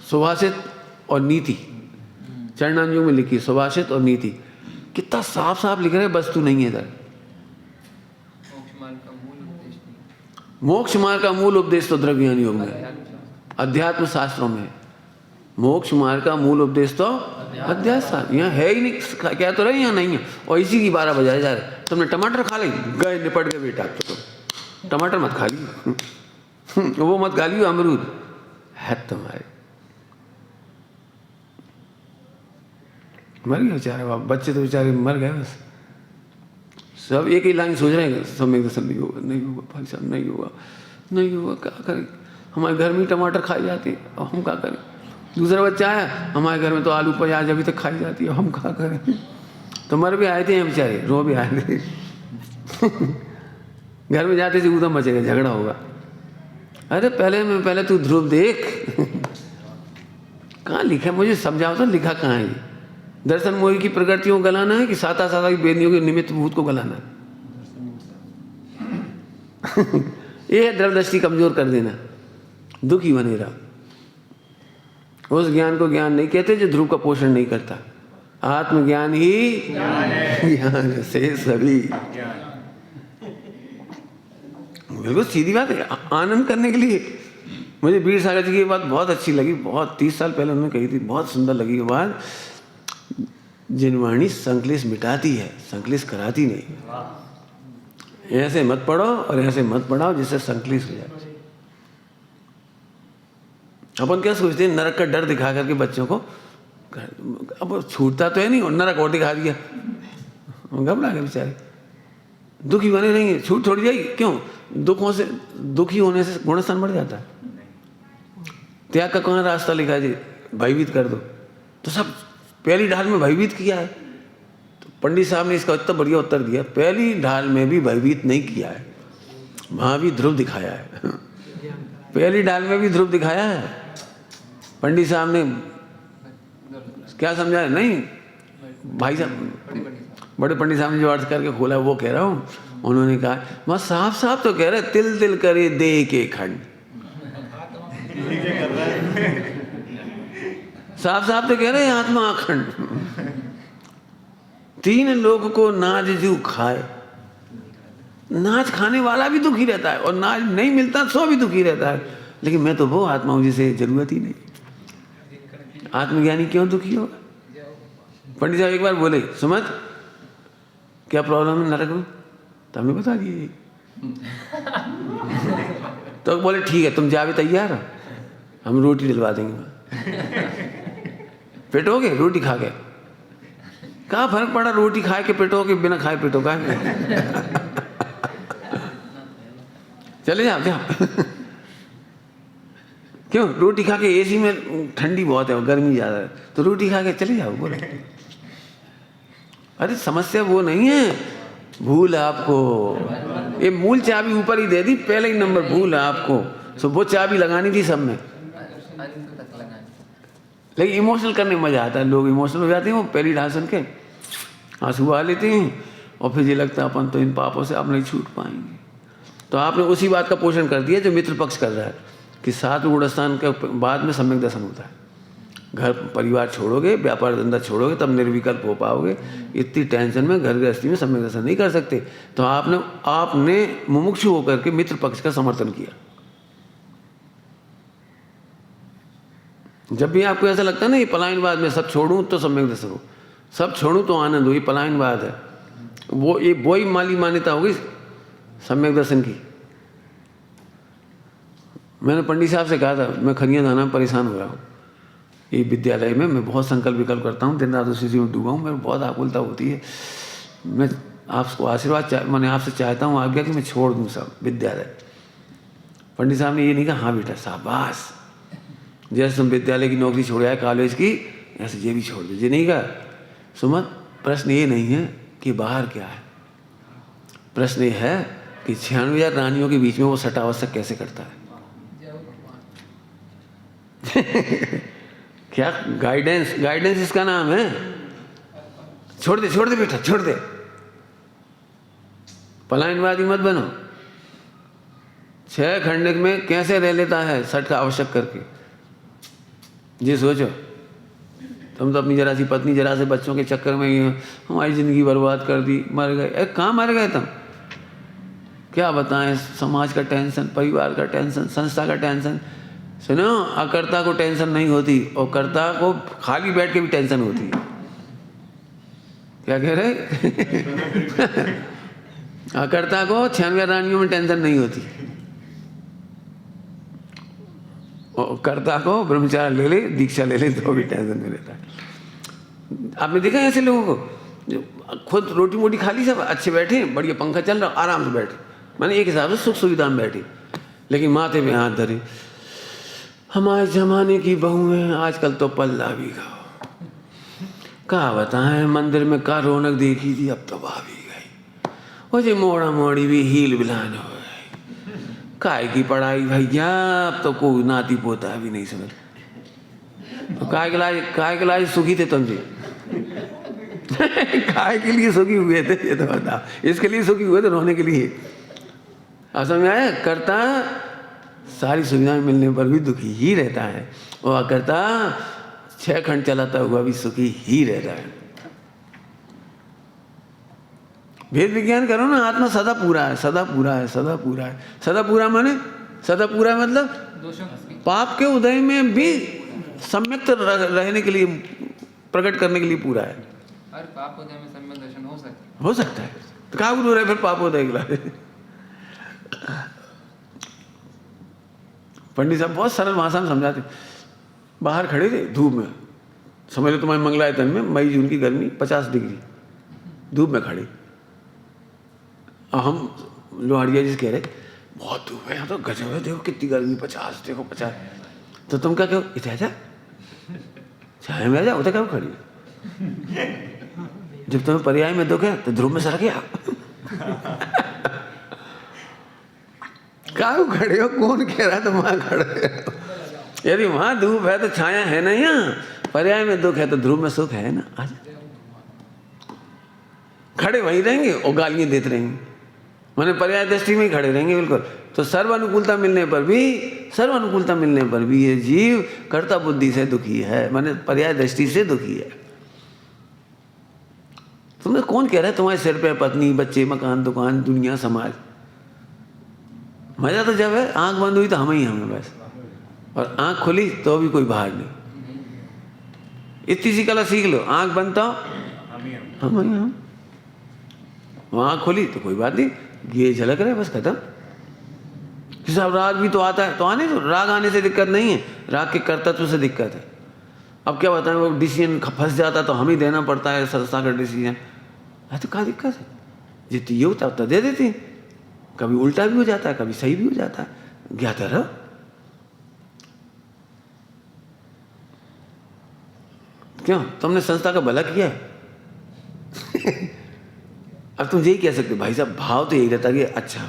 सुभाषित और नीति। चरणांजों में लिखी सुभाषित और नीति, कितना साफ साफ लिख रहे, वस्तु नहीं है इधर। मोक्ष मार्ग का मूल उपदेश तो द्रव्यज्ञान योग में, अध्यात्म शास्त्रों में। मोक्ष मार्ग का मूल उपदेश तो अध्यात्म, यहाँ है ही नहीं। क्या तो रहे, यहाँ नहीं है। और इसी की 12 बजाए जा रहे। तुमने टमाटर खा ली, गए निपट गए बेटा। तो टमाटर मत खा लियो, वो मत खा लियो, अमरूद है तुम्हारे। मर गए बेचारे बाप, बच्चे तो बेचारे मर गए। बस सब एक ही लाइन सोच रहे हैं, सम्यक दर्शन नहीं होगा, नहीं होगा भाई साहब, नहीं होगा, नहीं होगा। क्या करें, हमारे घर में टमाटर खाई जाती है, अब हम क्या करें। दूसरा बच्चा आया, हमारे घर में तो आलू प्याज अभी तक खाई जाती है, हम क्या करें। तो मर भी आए थे बेचारे, रो भी आए थे। घर में जाते थे उधम बचेगा, झगड़ा होगा। अरे पहले तू ध्रुव देख। कहाँ लिखा, मुझे समझाओ तो, लिखा कहाँ है? दर्शन मोही की प्रकृतियों को गलाना है कि साता की बेदियों के निमित्त भूत को गलाना है? ये है द्रव दृष्टि कमजोर कर देना, दुखी बने रहा। उस ज्ञान को ज्ञान नहीं कहते जो ध्रुव का पोषण नहीं करता। आत्मज्ञान ही ज्ञान से सभी। बिल्कुल सीधी बात है। आनंद करने के लिए मुझे वीर सागर जी की बात बहुत अच्छी लगी, बहुत 30 साल पहले उन्होंने कही थी, बहुत सुंदर लगी ये बात। जिनवाणी संकलेश मिटाती है, संकलेश कराती नहीं। ऐसे मत पढ़ो और ऐसे मत पढ़ाओ जिससे संकलेश हो जाए। अपन क्या सोचते हैं, नरक का डर दिखा करके बच्चों को, अब छूटता तो है नहीं और नरक और दिखा दिया, घबरा गए बेचारे, दुखी बने रहेंगे, छूट थोड़ी जाएगी। क्यों? दुखों से, दुखी होने से गुणस्थान बढ़ जाता है। त्याग का कौन रास्ता लिखा है जी? भयभीत कर दो। तो सब पहली ढाल में भयभीत किया है। तो पंडित साहब ने इसका इतना बढ़िया उत्तर दिया, पहली ढाल में भी भयभीत नहीं किया है, वहां भी ध्रुव दिखाया है। पहली ढाल में भी ध्रुव दिखाया है। पंडित साहब ने क्या समझाया? नहीं, भाई साहब, बड़े पंडित साहब ने जो अर्थ करके खोला वो कह रहा हूँ। उन्होंने कहा वहाँ साफ साफ तो कह रहे, तिल तिल करे देह के खंड। साफ साफ तो कह रहे हैं आत्मा अखंड। 3 लोग को नाज जू खाए, नाज खाने वाला भी दुखी रहता है और नाज नहीं मिलता सो भी दुखी रहता है, लेकिन मैं तो वो आत्मा हूं जिसे जरूरत ही नहीं। आत्मज्ञानी क्यों दुखी होगा? पंडित साहब एक बार बोले, सुमत क्या प्रॉब्लम है नरक में? तो हमने बता दिए। तो बोले ठीक है, तुम जावे तैयार हो, हम रोटी दिलवा देंगे। पेटोगे रोटी खा के? क्या फर्क पड़ा रोटी खाए के पेटोगे, बिना खाए पेटो का? चले जाओ जाओ। क्यों? रोटी खा के, एसी में ठंडी बहुत है और गर्मी ज़्यादा है, तो रोटी खा के चले जाओ। बोले अरे समस्या वो नहीं है, भूल आपको, ये मूल चाबी ऊपर ही दे दी, पहले ही नंबर भूल है आपको। तो वो चाबी लगानी थी सब में, लेकिन इमोशनल करने में मजा आता है। लोग इमोशनल हो जाते हैं, वो पहली ढाल सुन के आंसू आ लेते हैं और फिर ये लगता है अपन तो इन पापों से आप नहीं छूट पाएंगे। तो आपने उसी बात का पोषण कर दिया जो मित्र पक्ष कर रहा है कि 7 गुणस्थान के बाद में सम्यक दर्शन होता है। घर परिवार छोड़ोगे, व्यापार धंधा छोड़ोगे, तब निर्विकल्प हो पाओगे। इतनी टेंशन में घर गृहस्थी में सम्यक दर्शन नहीं कर सकते। तो आपने मुमुक्षु होकर के मित्र पक्ष का समर्थन किया। जब भी आपको ऐसा लगता है ना ये पलायनवाद में सब छोड़ूं तो सम्यक दर्शन हो, सब छोड़ूं तो आनंद हो, ये पलायनवाद है, वो ही माली मान्यता होगी सम्यक दर्शन की। मैंने पंडित साहब से कहा था, मैं खनिया दाना में परेशान हो रहा हूँ, ये विद्यालय में मैं बहुत संकल्प विकल्प करता हूँ, दिन रात उसी चीज़ में डूबा हूँ, मेरे बहुत आकुलता होती है, मैं आपको आशीर्वाद मैंने आपसे चाहता हूँ आज्ञा कि मैं छोड़ दूँ सब विद्यालय। पंडित साहब ने ये नहीं कहा, हाँ बेटा शाबाश, जैसे तुम विद्यालय की नौकरी छोड़ आए कॉलेज की, ऐसे ये भी छोड़ दीजिए। नहीं कहा सुमत, प्रश्न ये नहीं है कि बाहर क्या है, प्रश्न ये है कि 96,000 रानियों के बीच में वो सटावश्यक कैसे करता है। क्या गाइडेंस इसका नाम है। छोड़ दे बेटा, छोड़ दे, पलायनवादी मत बनो। 6 खंडक में कैसे रह लेता है सट का आवश्यक करके, जी सोचो। तुम तो अपनी जरा सी पत्नी, जरा से बच्चों के चक्कर में ही हमारी ज़िंदगी बर्बाद कर दी, मर गए। अरे कहाँ मर गए तुम? क्या बताएं, समाज का टेंशन, परिवार का टेंशन, संस्था का टेंशन। सुनो, अकर्ता को टेंशन नहीं होती और कर्ता को खाली बैठ के भी टेंशन होती है। क्या कह रहे? अकर्ता को 96 रानियों में टेंशन नहीं होती और कर्ता को ब्रह्मचार्य ले ले, दीक्षा ले ले तो भी टेंशन में रहता है। आपने देखा ऐसे लोगों को जो खुद रोटी मोटी खा ली, सब अच्छे बैठे, बढ़िया पंखा चल रहा, आराम से बैठे, मैंने एक हिसाब से सुख सुविधा में बैठे, लेकिन माथे में हाथ धरे। हमारे जमाने की बहू है आजकल तो पल्ला भी खाओ। क्या बताएं, मंदिर में का रौनक देखी थी, अब तो भाभी गई। वो जी मोड़ा मोड़ी भी हील बिलान हो गई। काय की पढ़ाई भैया, अब तो कोई नाती पोता भी नहीं समझ। तो काय के लाज सुखी थे तुम जी? काय के लिए सुखी हुए थे ये तो बता, इसके लिए सुखी हुए थे, रोने के लिए। समझ में आया? करता सारी सुविधाएं मिलने पर भी दुखी ही रहता है और अकर्ता 6 खंड चलाता हुआ भी सुखी ही रहता है। भेद विज्ञान करो ना, आत्मा सदा पूरा है, सदा पूरा है, सदा पूरा है। सदा पूरा माने, सदा पूरा मतलब पाप के उदय में भी सम्यक रहने के लिए, प्रकट करने के लिए पूरा है। हर पापोदय में सम्यक दर्शन हो सकता है। हो सकता है तो कहाँ गुरु रहे फिर पापोदय के लाए। पंडित साहब बहुत सरल भाषा में समझाते। बाहर खड़े थे धूप में, समझ लो तुम्हारे मंगलायतन में मई जून की गर्मी 50 डिग्री धूप में खड़ी, और हम लोहाड़िया जी से कह रहे बहुत धूप है यहाँ तो, गजब है, देखो कितनी गर्मी, 50, देखो 50। तो तुम क्या कहो, इधर आजा, छाया में आ जा, उधर क्या खड़ी। जब तुम्हें पर्याय में दुख है तो ध्रुव में सर गया। कहाँ खड़े हो, कौन कह रहा है तुम वहां खड़े हो। यदि वहां धूप है तो छाया है ना, यहाँ पर्याय में दुख है तो ध्रुव में सुख है ना। आज खड़े वहीं रहेंगे और गालियां देते रहेंगे, मैंने पर्याय दृष्टि में ही खड़े रहेंगे बिल्कुल। तो सर्व अनुकूलता मिलने पर भी ये जीव कर्ता बुद्धि से दुखी है, मैंने पर्याय दृष्टि से दुखी है। तुम्हें कौन कह रहा है तुम्हारे सिर पे पत्नी, बच्चे, मकान, दुकान, दुनिया, समाज। मजा तो जब है आंख बंद हुई तो हम ही हमें बस, और आंख खुली तो भी कोई बाहर नहीं। इतनी सी कला सीख लो, आंख बंद तो हम ही हम, आंख खुली तो कोई बात नहीं, ये झलक रहे बस, खत्म। साहब राग भी तो आता है, तो आने दो, राग आने से दिक्कत नहीं है, राग के कर्तत्व से दिक्कत है। अब क्या बताएं, वो डिसीजन फंस जाता तो हम ही देना पड़ता है, संस्था का डिसीजन है, तो क्या दिक्कत है। जितनी ये होता उतना दे देते हैं, कभी उल्टा भी हो जाता है, कभी सही भी हो जाता है, ज्ञाता रहो। क्यों, तुमने संस्था का भला किया है। अब तुम यही कह सकते भाई साहब, भाव तो यही रहता कि अच्छा हो,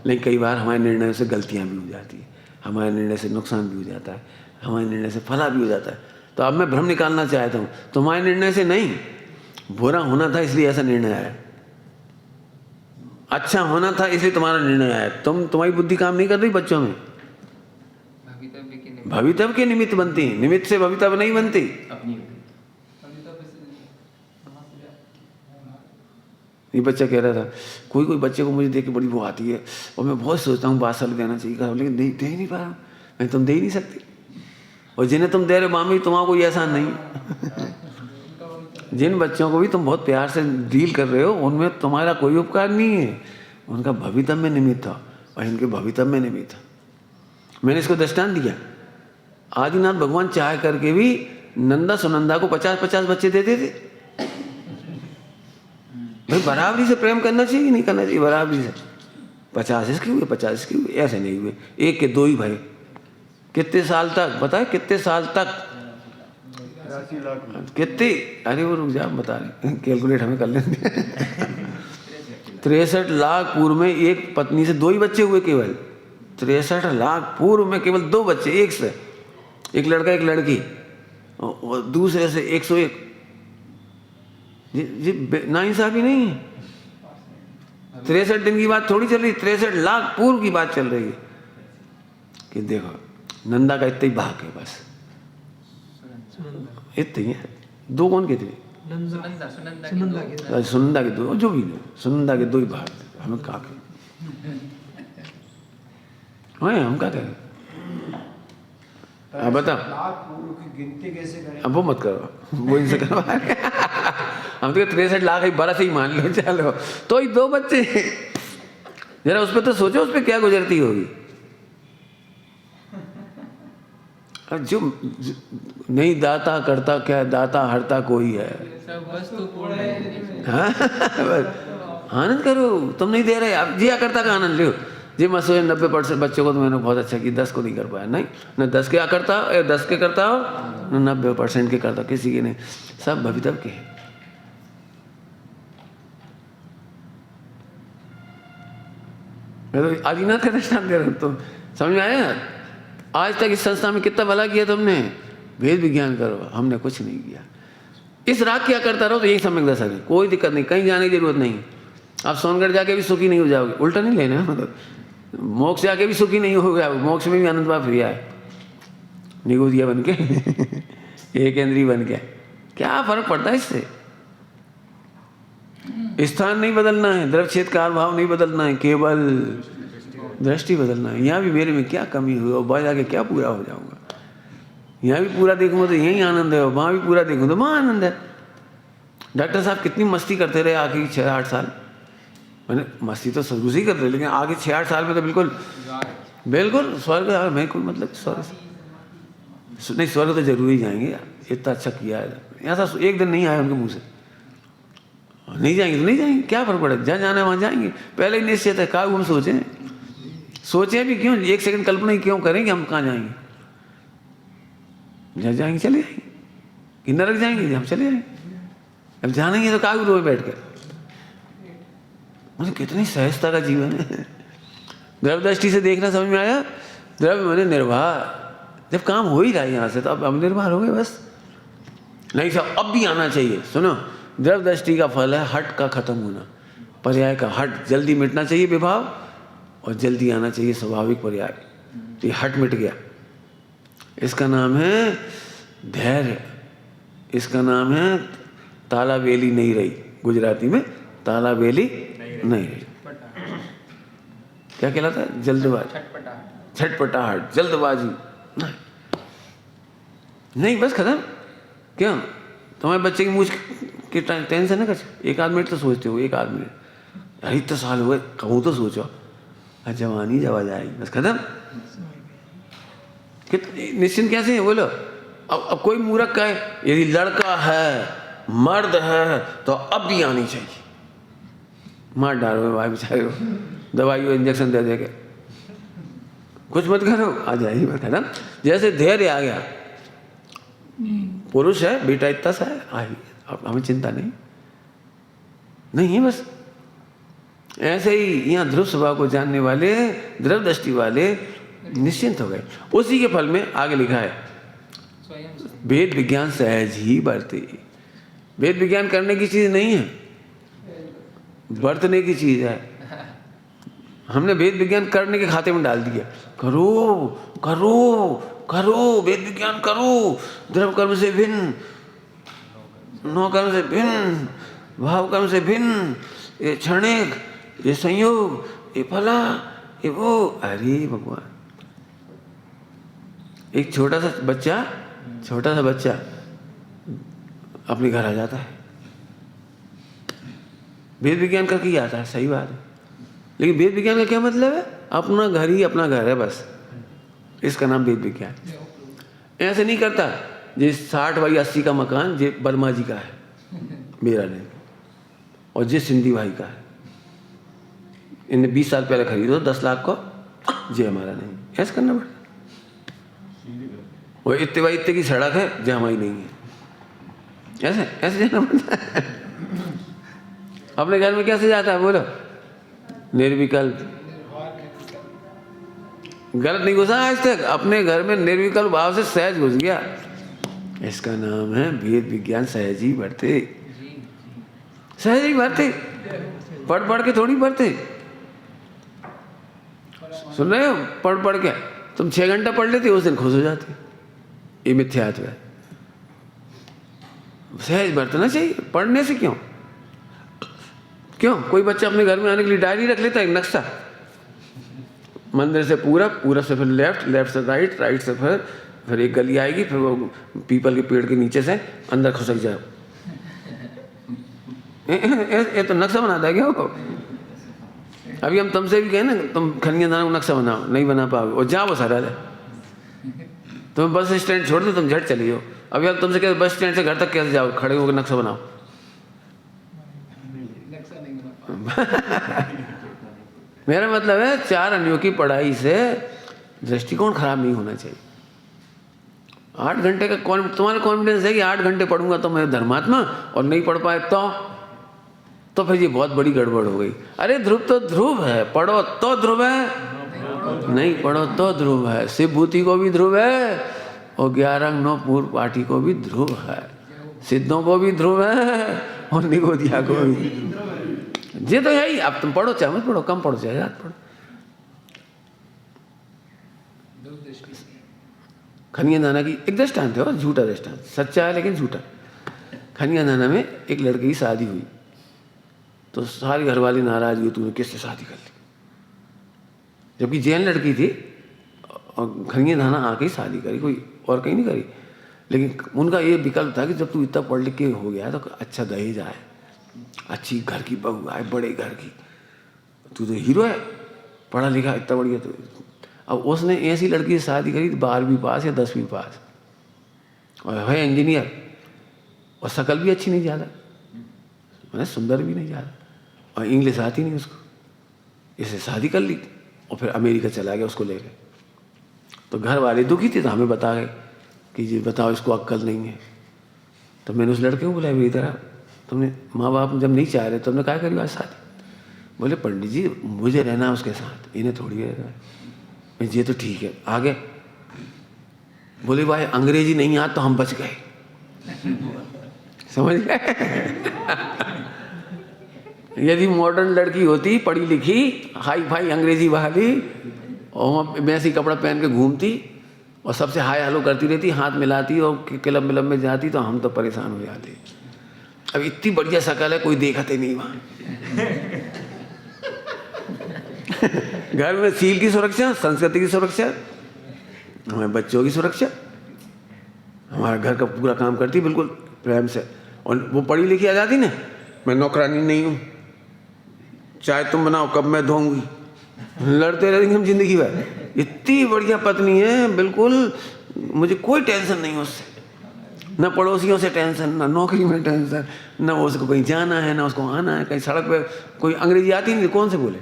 लेकिन कई बार हमारे निर्णय से गलतियां भी हो जाती है, हमारे निर्णय से नुकसान भी हो जाता है, हमारे निर्णय से फला भी हो जाता है। तो अब मैं भ्रम निकालना चाहता हूँ, तुम्हारे निर्णय से नहीं, बुरा होना था इसलिए ऐसा निर्णय आया, अच्छा होना था इसलिए तुम्हारा निर्णय आया। तुम्हारी बुद्धि काम नहीं कर रही बच्चों में, भवितव्य के निमित्त बनती है, निमित्त से भवितव्य नहीं बनती। ये बच्चा कह रहा था, कोई बच्चे को मुझे देख के बड़ी वो आती है और मैं बहुत सोचता हूँ 12 साल देना चाहिए, लेकिन दे ही नहीं पा रहा हूँ। मैं, तुम दे ही नहीं सकती, और जिन्हें तुम दे रहे मामी तुम्हारा कोई एहसान नहीं। जिन बच्चों को भी तुम बहुत प्यार से डील कर रहे हो उनमें तुम्हारा कोई उपकार नहीं है, उनका भवितव्य में निमित्त था और इनके भवितव्य में निमित्त था। मैंने इसको दृष्टांत दिया, आदिनाथ भगवान चाह करके भी नंदा सुनंदा को 50-50 बच्चे देते थे। भाई बराबरी से प्रेम करना चाहिए कि नहीं करना चाहिए, बराबरी से। 50 इसके हुए, 50 इसके हुए, ऐसे नहीं हुए, एक के 2 ही भाई। कितने साल तक बताए, कितने साल तक, कितने, अरे वो रुक जा, बता रहे, कैलकुलेट हमें कर लेते। 63 लाख पूर्व में एक पत्नी से 2 ही बच्चे हुए केवल। 63 लाख पूर्व में केवल 2 बच्चे, एक से, एक लड़का एक लड़की, और दूसरे से 101। जी नाइंसाफी नहीं है। 63 दिन की बात थोड़ी चल रही, 63 लाख पूर्व की बात चल रही है कि देखो नंदा का इतना ही भाग है, बस इतने ही है। 2 कौन के थे, सुनंदा के 2, जो भी नहीं, सुनंदा के 2 ही भाग, हमें क्या करें, हम क्या करें। अब बताओ, गिनती कैसे करें? अब वो मत करो, वो इनसे करो। हम तो 63 लाख ही 12 से ही मान लो, चलो तो ही 2 बच्चे। जरा उस पर तो सोचो, उस पर क्या गुजरती होगी। जो नहीं दाता करता क्या, दाता हरता कोई है। हाँ, आनंद करो, तुम नहीं दे रहे, आप जिया करता का आनंद लो। जी मैं सोचे 90% बच्चों को तो मैंने बहुत अच्छा किया, 10 को नहीं कर पाया, नहीं न 10 के करता, 10 के करता हो न 90% के करता, किसी के नहीं, सब भवितव्य के। मैं तो आदिनाथ का दृष्टांत दे रहा हूँ, तुम समझ में आया। आज तक इस संस्था में कितना भला किया तुमने, वेद विज्ञान करो, हमने कुछ नहीं किया। इस राग क्या करता रहो तो यही सम्यक दशा है, कोई दिक्कत नहीं, कहीं जाने की जरूरत नहीं। आप सोनगढ़ जाके भी सुखी नहीं हो जाओगे, उल्टा नहीं लेना, मतलब मोक्ष जाके भी सुखी नहीं हो गया, मोक्ष में भी आनंद भाव फिर आए, निगोदिया बन के, एक इंद्रिय बन के, क्या फर्क पड़ता है इससे। स्थान नहीं बदलना है, द्रव्य क्षेत्र काल भाव नहीं बदलना है, केवल दृष्टि बदलना है। यहाँ भी मेरे में क्या कमी हुई और वहाँ जाके क्या पूरा हो जाऊँगा। यहाँ भी पूरा देखूँगा तो यहीं आनंद है और वहाँ भी पूरा देखूँ तो वहाँ आनंद है। डॉक्टर साहब कितनी मस्ती करते रहे आखिरी 6-8 साल। मैंने मस्ती तो शुरू से ही करते रहे, लेकिन आगे 6-8 साल में तो बिल्कुल स्वर्ग बिल्कुल, मतलब स्वर्ग नहीं, स्वर्ग तो जरूर ही जाएंगे, इतना अच्छा किया है। ऐसा एक दिन नहीं आया उनके मुँह से, नहीं जाएंगे तो नहीं जाएंगे, क्या फर्क पड़ेगा, जहाँ जाना है वहाँ जाएंगे। पहले ही निश्चित है, का हम सोचें भी क्यों, एक सेकंड कल्पना ही क्यों करें कि हम कहाँ जाएंगे। जहाँ जाएंगे चले जाएंगे, कि नरक जाएंगे हम चले जाएंगे। अब जाना ही है तो कागज रोए बैठ कर। मुझे कितनी सहजता का जीवन है। द्रव्य दृष्टि से देखना समझ में आया। द्रव्य मैंने निर्वाह, जब काम हो ही रहा है यहाँ से तो अब निर्भर हो गए बस। नहीं साहब अब भी आना चाहिए। सुनो, द्रव्य दृष्टि का फल है हट का खत्म होना, पर्याय का हट जल्दी मिटना चाहिए विभाव, और जल्दी आना चाहिए स्वाभाविक पर्याय। ये हट मिट गया, इसका नाम है धैर्य, इसका नाम है तालावेली नहीं रही। गुजराती में तालावेली नहीं रही। क्या कहलाता है? जल्दबाजी, छटपटाहट, जल्दबाजी नहीं, बस खत्म। क्यों तुम्हारे बच्चे की मूछ के टेंशन है कुछ? एक आध मिनट तो सोचते हो, एक आध मिनट, अरे इतने साल हुए कहूँ तो सोचो, जवानी जब आ जाएगी बस खत्म। निश्चिंत कैसे है बोलो? अब कोई मूर्ख कहे यदि लड़का है मर्द है तो अब भी आनी चाहिए, मार डालो भाई बेचारे को, दवाई और इंजेक्शन दे देके कुछ मत करो, आ जाएगी बस खत्म। जैसे धैर्य आ गया, पुरुष है बेटा इतना सा है, आई अब हमें चिंता नहीं है बस। ऐसे ही यहाँ ध्रुव स्वभाव को जानने वाले, द्रव्य दृष्टि वाले निश्चिंत हो गए। उसी के फल में आगे लिखा है वेद विज्ञान सहज ही बरते। वेद विज्ञान करने की चीज नहीं है, बरतने की चीज है। हमने वेद विज्ञान करने के खाते में डाल दिया, करो करो करो, वेद विज्ञान करो, द्रव्य कर्म से भिन्न, नौ कर्म से भिन्न, भाव कर्म से भिन्न, ये क्षणिक, ये संयोग, ये फला, ये वो। अरे भगवान, एक छोटा सा बच्चा अपने घर आ जाता है, वेद विज्ञान करके ही आता है, सही बात है। लेकिन वेद विज्ञान का क्या मतलब है? अपना घर ही अपना घर है बस, इसका नाम वेद विज्ञान। ऐसे नहीं करता जी 60x80 का मकान जे वर्मा जी का है, मेरा नहीं, और जे सिंधी भाई का है, इन्हें 20 साल पहले खरीदो 10 लाख को, जे हमारा नहीं। ऐसा करना पड़ता। वो इतने बाई इतने की सड़क है, जे हमारी नहीं है, ऐसे जाना पड़ता है। अपने घर में कैसे जाता है बोलो? निर्विकल्प, गलत नहीं घुसा आज तक, अपने घर में निर्विकल्प भाव से सहज घुस गया। इसका नाम है वेद विज्ञान सहज ही बढ़ते, सहज ही बढ़ते, पढ़ के थोड़ी बढ़ते। सुन रहे हो? पढ़ के तुम 6 घंटा पढ़ लेते, उस दिन खुश हो जाते। ये मिथ्यात्व है। सहज बरतना चाहिए। पढ़ने से क्यों कोई बच्चा अपने घर में आने के लिए डायरी रख लेता है, एक नक्शा, मंदिर से पूरब से फिर लेफ्ट से राइट से फिर एक गली आएगी, फिर वो पीपल के पेड़ के नीचे से अंदर खसक जाओ। ये तो नक्शा बनाता है क्या वो? अभी हम तुमसे भी कहें ना, तुम खनियादाना को नक्शा बनाओ, नहीं बना पाओगे, और जाओ सारा है। तुम बस स्टैंड छोड़ दो, तुम झट चली हो। अभी हम तुमसे कहते बस स्टैंड से घर तक कैसे जाओ, खड़े होकर नक्शा बनाओ। मेरा मतलब है 4 अन्यों की पढ़ाई से दृष्टिकोण खराब नहीं होना चाहिए। 8 घंटे का तुम्हारा कॉन्फिडेंस है कि 8 घंटे पढ़ूंगा तो मैं धर्मात्मा, और नहीं पढ़ पाए तो फिर ये बहुत बड़ी गड़बड़ हो गई। अरे ध्रुव तो ध्रुव है, पढ़ो तो ध्रुव है, नहीं पढ़ो तो ध्रुव है। शिव भूति को भी ध्रुव है, और 11 अंग 9 पूर्व पाठी को भी ध्रुव है, सिद्धों को भी ध्रुव है, और निगोदिया को भी। ये तो यही, अब तुम पढ़ो चाहे मत पढ़ो, कम पढ़ो चाहे ज्यादा पढ़ो। खनियादाना की एक दृष्टांत है, और झूठा दृष्टांत, सच्चा है लेकिन झूठा। खनियादाना में एक लड़के की शादी हुई, तो सारे घर वाले नाराज हुए, तूने किससे शादी कर ली? जबकि जैन लड़की थी और खंगे धाना आके ही शादी करी, कोई और कहीं नहीं करी। लेकिन उनका ये विकल्प था कि जब तू इतना पढ़ लिख के हो गया तो अच्छा दहेज आए, अच्छी घर की बहू आए, बड़े घर की, तू तो हीरो है, पढ़ा लिखा इतना बढ़िया। तो अब उसने ऐसी लड़की से शादी करी 12वीं पास या 10वीं पास, और है इंजीनियर, और शकल भी अच्छी नहीं ज़्यादा, मैंने सुंदर भी नहीं ज़्यादा, और इंग्लिश आती नहीं उसको। इसे शादी कर ली और फिर अमेरिका चला गया उसको लेकर। तो घर वाले दुखी थे, तो हमें बता गए कि ये बताओ इसको अक्ल नहीं है। तो मैंने उस लड़के को बुलाया, मेरी तरह तुमने माँ बाप जब नहीं चाह रहे तुमने क्या करी आज शादी? बोले पंडित जी मुझे रहना उसके साथ, इन्हें थोड़ी रहना है। ये तो ठीक है, आगे बोले भाई अंग्रेजी नहीं आता तो हम बच गए। समझ गए? यदि मॉडर्न लड़की होती, पढ़ी लिखी, हाई फाई अंग्रेजी वाली, और वैसी कपड़ा पहन के घूमती और सबसे हाय हेलो करती रहती, हाथ मिलाती और क्लब मिलब में जाती, तो हम तो परेशान हो जाते। अब इतनी बढ़िया शकल है, कोई देखते नहीं वहाँ। घर में सील की सुरक्षा, संस्कृति की सुरक्षा, हमारे बच्चों की सुरक्षा, हमारा घर का पूरा काम करती बिल्कुल प्रेम से। और वो पढ़ी लिखी आ जाती ना, मैं नौकरानी नहीं हूँ, चाय तुम बनाओ कब मैं धोऊंगी, लड़ते रहेंगे हम जिंदगी भर। इतनी बढ़िया पत्नी है बिल्कुल, मुझे कोई टेंशन नहीं उससे, न पड़ोसियों से टेंशन, न नौकरी में टेंशन, न उसको कहीं जाना है, न उसको आना है। कहीं सड़क पे कोई अंग्रेजी आती नहीं, कौन से बोले,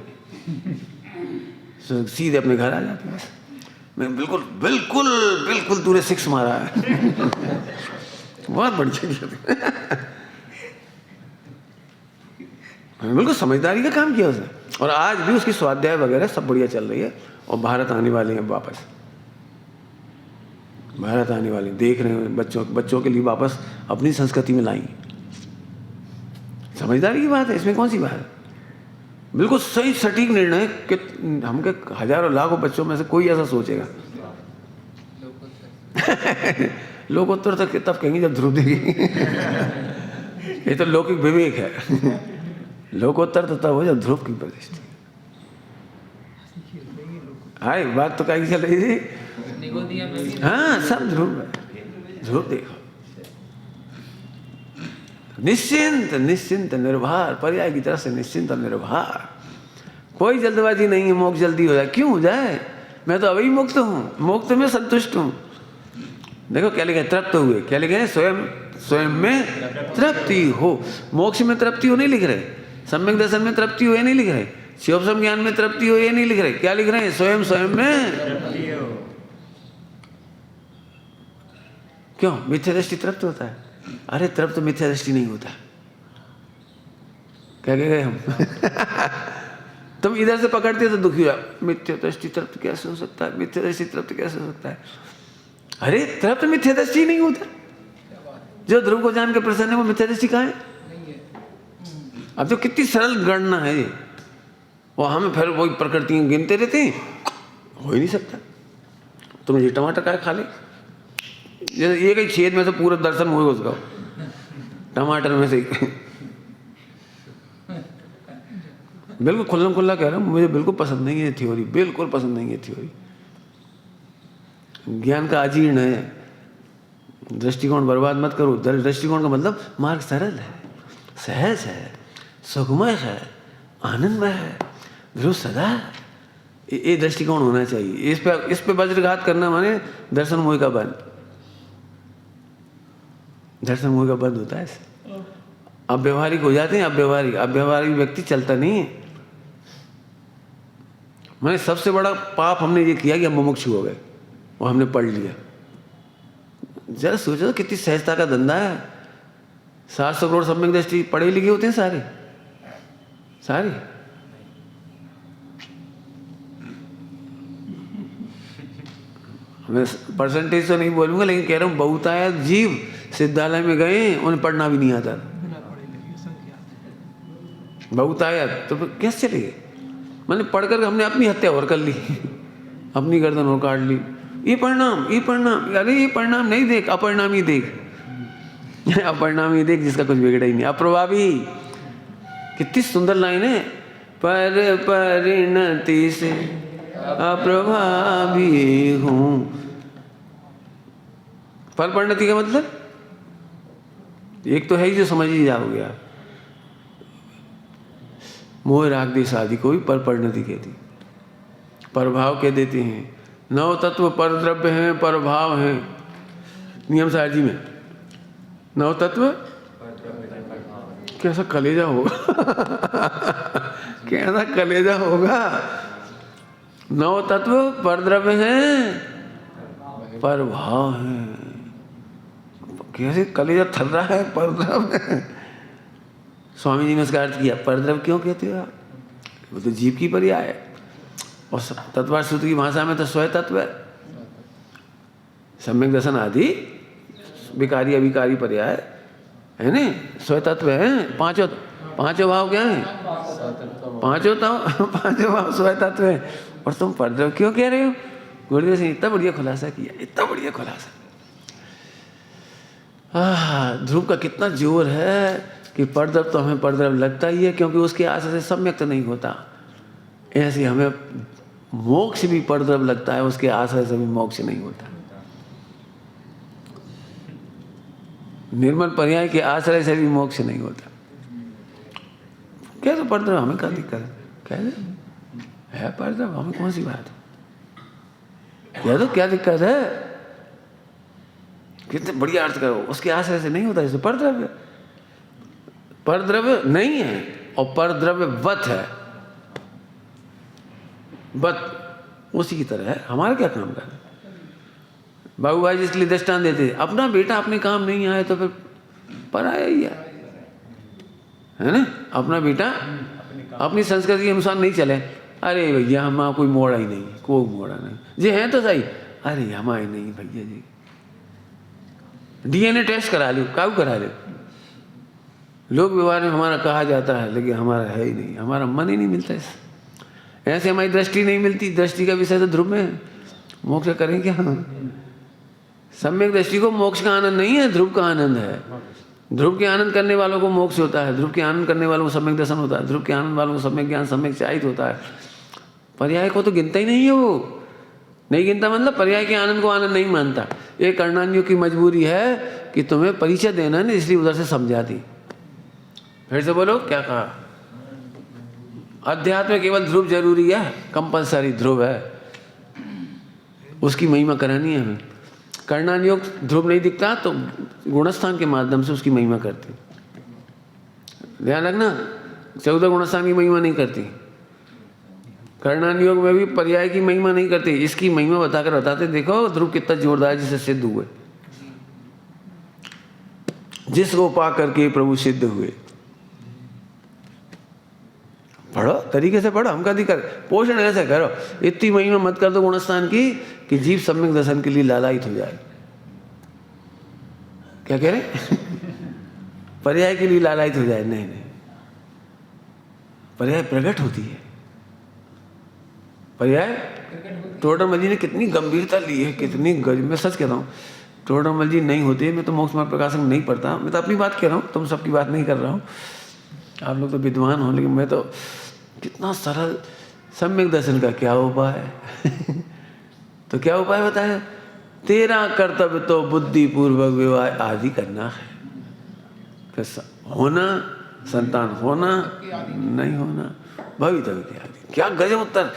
सीधे अपने घर आ जाती बस। मैं बिल्कुल बिल्कुल बिल्कुल तूने 6 मारा है। बहुत बढ़िया। बिल्कुल समझदारी का काम किया उसने, और आज भी उसकी स्वाध्याय वगैरह सब बढ़िया चल रही है। और भारत आने वाले हैं वापस, भारत आने वाले देख रहे हैं, बच्चों के लिए वापस अपनी संस्कृति में लाएंगे। समझदारी की बात है, इसमें कौन सी बात है? बिल्कुल सही सटीक निर्णय कि हम के हजारों लाखों बच्चों में से कोई ऐसा सोचेगा। लोकोत्तर तक तब कहेंगे जब ध्रुव देगी। ये तो लौकिक विवेक है। लोकोत्तर तो तब हो जब ध्रुव की प्रतिष्ठा। हाय बात तो क्या चल रही थी? हाँ सब ध्रुव है, ध्रुव देखो, निश्चिंत निश्चिंत निर्भर, पर्याय की तरफ से निश्चिंत और निर्भर। कोई जल्दबाजी नहीं है, मोक्ष जल्दी हो जाए, क्यों हो जाए? मैं तो अभी मुक्त हूँ, मुक्त में संतुष्ट हूँ। देखो क्या लिखा है, तृप्त हुए, क्या लिखा है, स्वयं में तृप्ति हो। मोक्ष में तृप्ति हो नहीं लिख रहे, सम्यक दर्शन में तृप्ति हो ये नहीं लिख रहे, शिवोपम ज्ञान में तृप्ति हो ये नहीं लिख रहे। क्या लिख रहे हैं? स्वयं में। क्यों? मिथ्या दृष्टि तृप्त होता है। अरे तृप्त तो मिथ्या दृष्टि नहीं होता। क्या कह गए हम? तुम इधर से पकड़ते हो तो दुखी हुआ, मिथ्या दृष्टि तृप्त कैसे हो सकता है, मिथ्या दृष्टि तृप्त कैसे हो सकता है? अरे तृप्त मिथ्या दृष्टि नहीं होता। जो ध्रुव को जान के प्रसन्न है वो मिथ्या दृष्टि कहाँ है? अब तो कितनी सरल गणना है ये, वो हम फिर वही प्रकृति गिनते रहते हैं, हो ही नहीं सकता। तुम ये टमाटर क्या खा ले, जैसे एक ही छेद में से पूरा दर्शन हुए उसका, टमाटर में से। बिल्कुल खुल्लम खुल्ला कह रहा हूँ, मुझे बिल्कुल पसंद नहीं है थ्योरी, बिल्कुल पसंद नहीं है थ्योरी। ज्ञान का अजीर्ण है, दृष्टिकोण बर्बाद मत करो। दृष्टिकोण का मतलब मार्ग सरल है, सहज है, सुखमय है, आनंदमय है, ध्रुव सदा। ये दृष्टिकोण होना चाहिए। इस पे वज्रघात करना माने दर्शन मोह का बंद, दर्शन मोह का बंद होता है इससे। अब व्यवहारिक हो जाते हैं, अब व्यवहारिक व्यक्ति चलता नहीं है। मैंने सबसे बड़ा पाप हमने ये किया कि हम मुमुक्षु हो गए और हमने पढ़ लिया। जरा सोचो कितनी सहजता का धंधा है। 700 करोड़ सम्यक दृष्टि पढ़े लिखे होते हैं सारे सारे। मैं परसेंटेज तो नहीं बोलूंगा, लेकिन कह रहा हूँ बहुतायत जीव सिद्धालय में गए, उन्हें पढ़ना भी नहीं आता। बहुतायत तो कैसे चले गए? मैंने पढ़कर हमने अपनी हत्या और कर ली, अपनी गर्दन और काट ली। ये परिणाम, अरे ये परिणाम नहीं देख, अपरिणाम ही देख। अपरिणाम ही देख जिसका कुछ बिगड़ा ही नहीं, अप्रभावी। कितनी सुंदर लाइन है, पर परिणति से अप्रभावी हूँ। पर परिणति का मतलब एक तो है ही जो समझ ही जाओगे आप, मोह राग देश आदि को भी पर परिणति कहती, प्रभाव कह देते हैं। नव तत्व पर द्रव्य हैं, पर भाव हैं। नियम सार जी में नव तत्व कैसा कलेजा होगा कैसा कलेजा होगा। नव तत्व पर द्रव्य हैं, पर भाव हैं। कैसे कलेजा थर रहा है, पर द्रव्य है। स्वामी जी ने उसका अर्थ किया, पर द्रव्य क्यों कहते हो आप? वो तो जीव की पर्याय है। और तत्वार्थ सूत्र की भाषा में तो स्वय तत्व है। सम्यक दर्शन आदि विकारी अविकारी पर्याय है ना, स्वय तत्व है। पांचों भाव क्या है? पांचों भाव स्वय तत्व है। और तुम परद्रव्य क्यों कह रहे हो? गुरुदेव सिंह इतना बढ़िया खुलासा किया, इतना बढ़िया खुलासा। ध्रुव का कितना जोर है कि परद्रव्य तो हमें परद्रव्य लगता ही है, क्योंकि उसके आश्रय से सम्यक तो नहीं होता। ऐसे हमें मोक्ष भी परद्रव्य लगता है, उसके आश्रय से भी मोक्ष नहीं होता। निर्मल पर्याय के आश्रय से भी मोक्ष नहीं होता। क्या तो परद्रव्य हमें क्या दिक्कत है? कह दे है परद्रव्य, हमें कौन सी बात है? कह दो क्या दिक्कत है? कितने बढ़िया अर्थ करो, उसके आश्रय से नहीं होता। जैसे परद्रव्य, परद्रव्य नहीं है और परद्रव्य वत है। वत उसी की तरह है। हमारा क्या काम कर रहे? बाबू भाई जिसके लिए दृष्टांत देते, अपना बेटा अपने काम नहीं आए तो फिर पराया ही है ना। अपना बेटा अपनी संस्कृति के अनुसार नहीं चले, अरे भैया हमारा कोई मोड़ा ही नहीं, कोई मोड़ा नहीं जी है तो सही, अरे हमारे नहीं भैया जी। डीएनए टेस्ट करा लो, काऊ करा लो। लोक व्यवहार में हमारा कहा जाता है, लेकिन हमारा है ही नहीं, हमारा मन ही नहीं मिलता इससे। ऐसे हमारी दृष्टि नहीं मिलती। दृष्टि का विषय तो ध्रुव में, मोक्ष करें क्या? सम्यक दृष्टि को मोक्ष का आनंद नहीं है, ध्रुव का आनंद है। ध्रुव के आनंद करने वालों को मोक्ष होता है, ध्रुव के आनंद करने वालों को सम्यक दर्शन होता है, ध्रुव के आनंद वालों को सम्यक ज्ञान सम्यक चाहित होता है। पर्याय को तो गिनता ही नहीं है। वो नहीं गिनता मतलब पर्याय के आनंद को आनंद नहीं मानता। ये कर्णानियों की मजबूरी है कि तुम्हें परिचय देना है, इसलिए उधर से समझा दी। फिर से बोलो क्या कहा? अध्यात्म में केवल ध्रुव जरूरी है, कंपलसरी ध्रुव है, उसकी महिमा करानी है हमें। कर्णानियोग ध्रुव नहीं दिखता तो गुणस्थान के माध्यम से उसकी महिमा करती। ध्यान रखना, 14 गुणस्थान की महिमा नहीं करती। कर्णानियोग में भी पर्याय की महिमा नहीं करती, इसकी महिमा बताकर बताते देखो ध्रुव कितना जोरदार जिसे सिद्ध हुए, जिसको पा करके प्रभु सिद्ध हुए। पढ़ो, तरीके से पढ़ो, हमका दिक्कत। पोषण ऐसा करो, इतनी महिमा मत कर दो गुणस्थान की कि जीव सम्यक दर्शन के लिए लालायित हो जाए। क्या कह रहे? पर्याय के लिए लालायित हो जाए? नहीं नहीं, पर्याय प्रकट होती है। पर्याय टोडरमल जी ने कितनी गंभीरता ली है, कितनी मैं सच कहता हूँ, टोडरमल जी नहीं होते मैं तो मोक्ष मार्ग प्रकाशन नहीं पढ़ता। मैं तो अपनी बात कह रहा हूँ, तुम सबकी बात नहीं कर रहा हूँ। आप लोग तो विद्वान हो, लेकिन मैं तो कितना सरल। सम्यक दर्शन का क्या उपाय है? तो क्या उपाय बताया? तेरा कर्तव्य तो बुद्धि पूर्वक विवाह आदि करना है। कैसा होना? संतान होना, नहीं होना, भवितव्य आदि। क्या गजब उत्तर!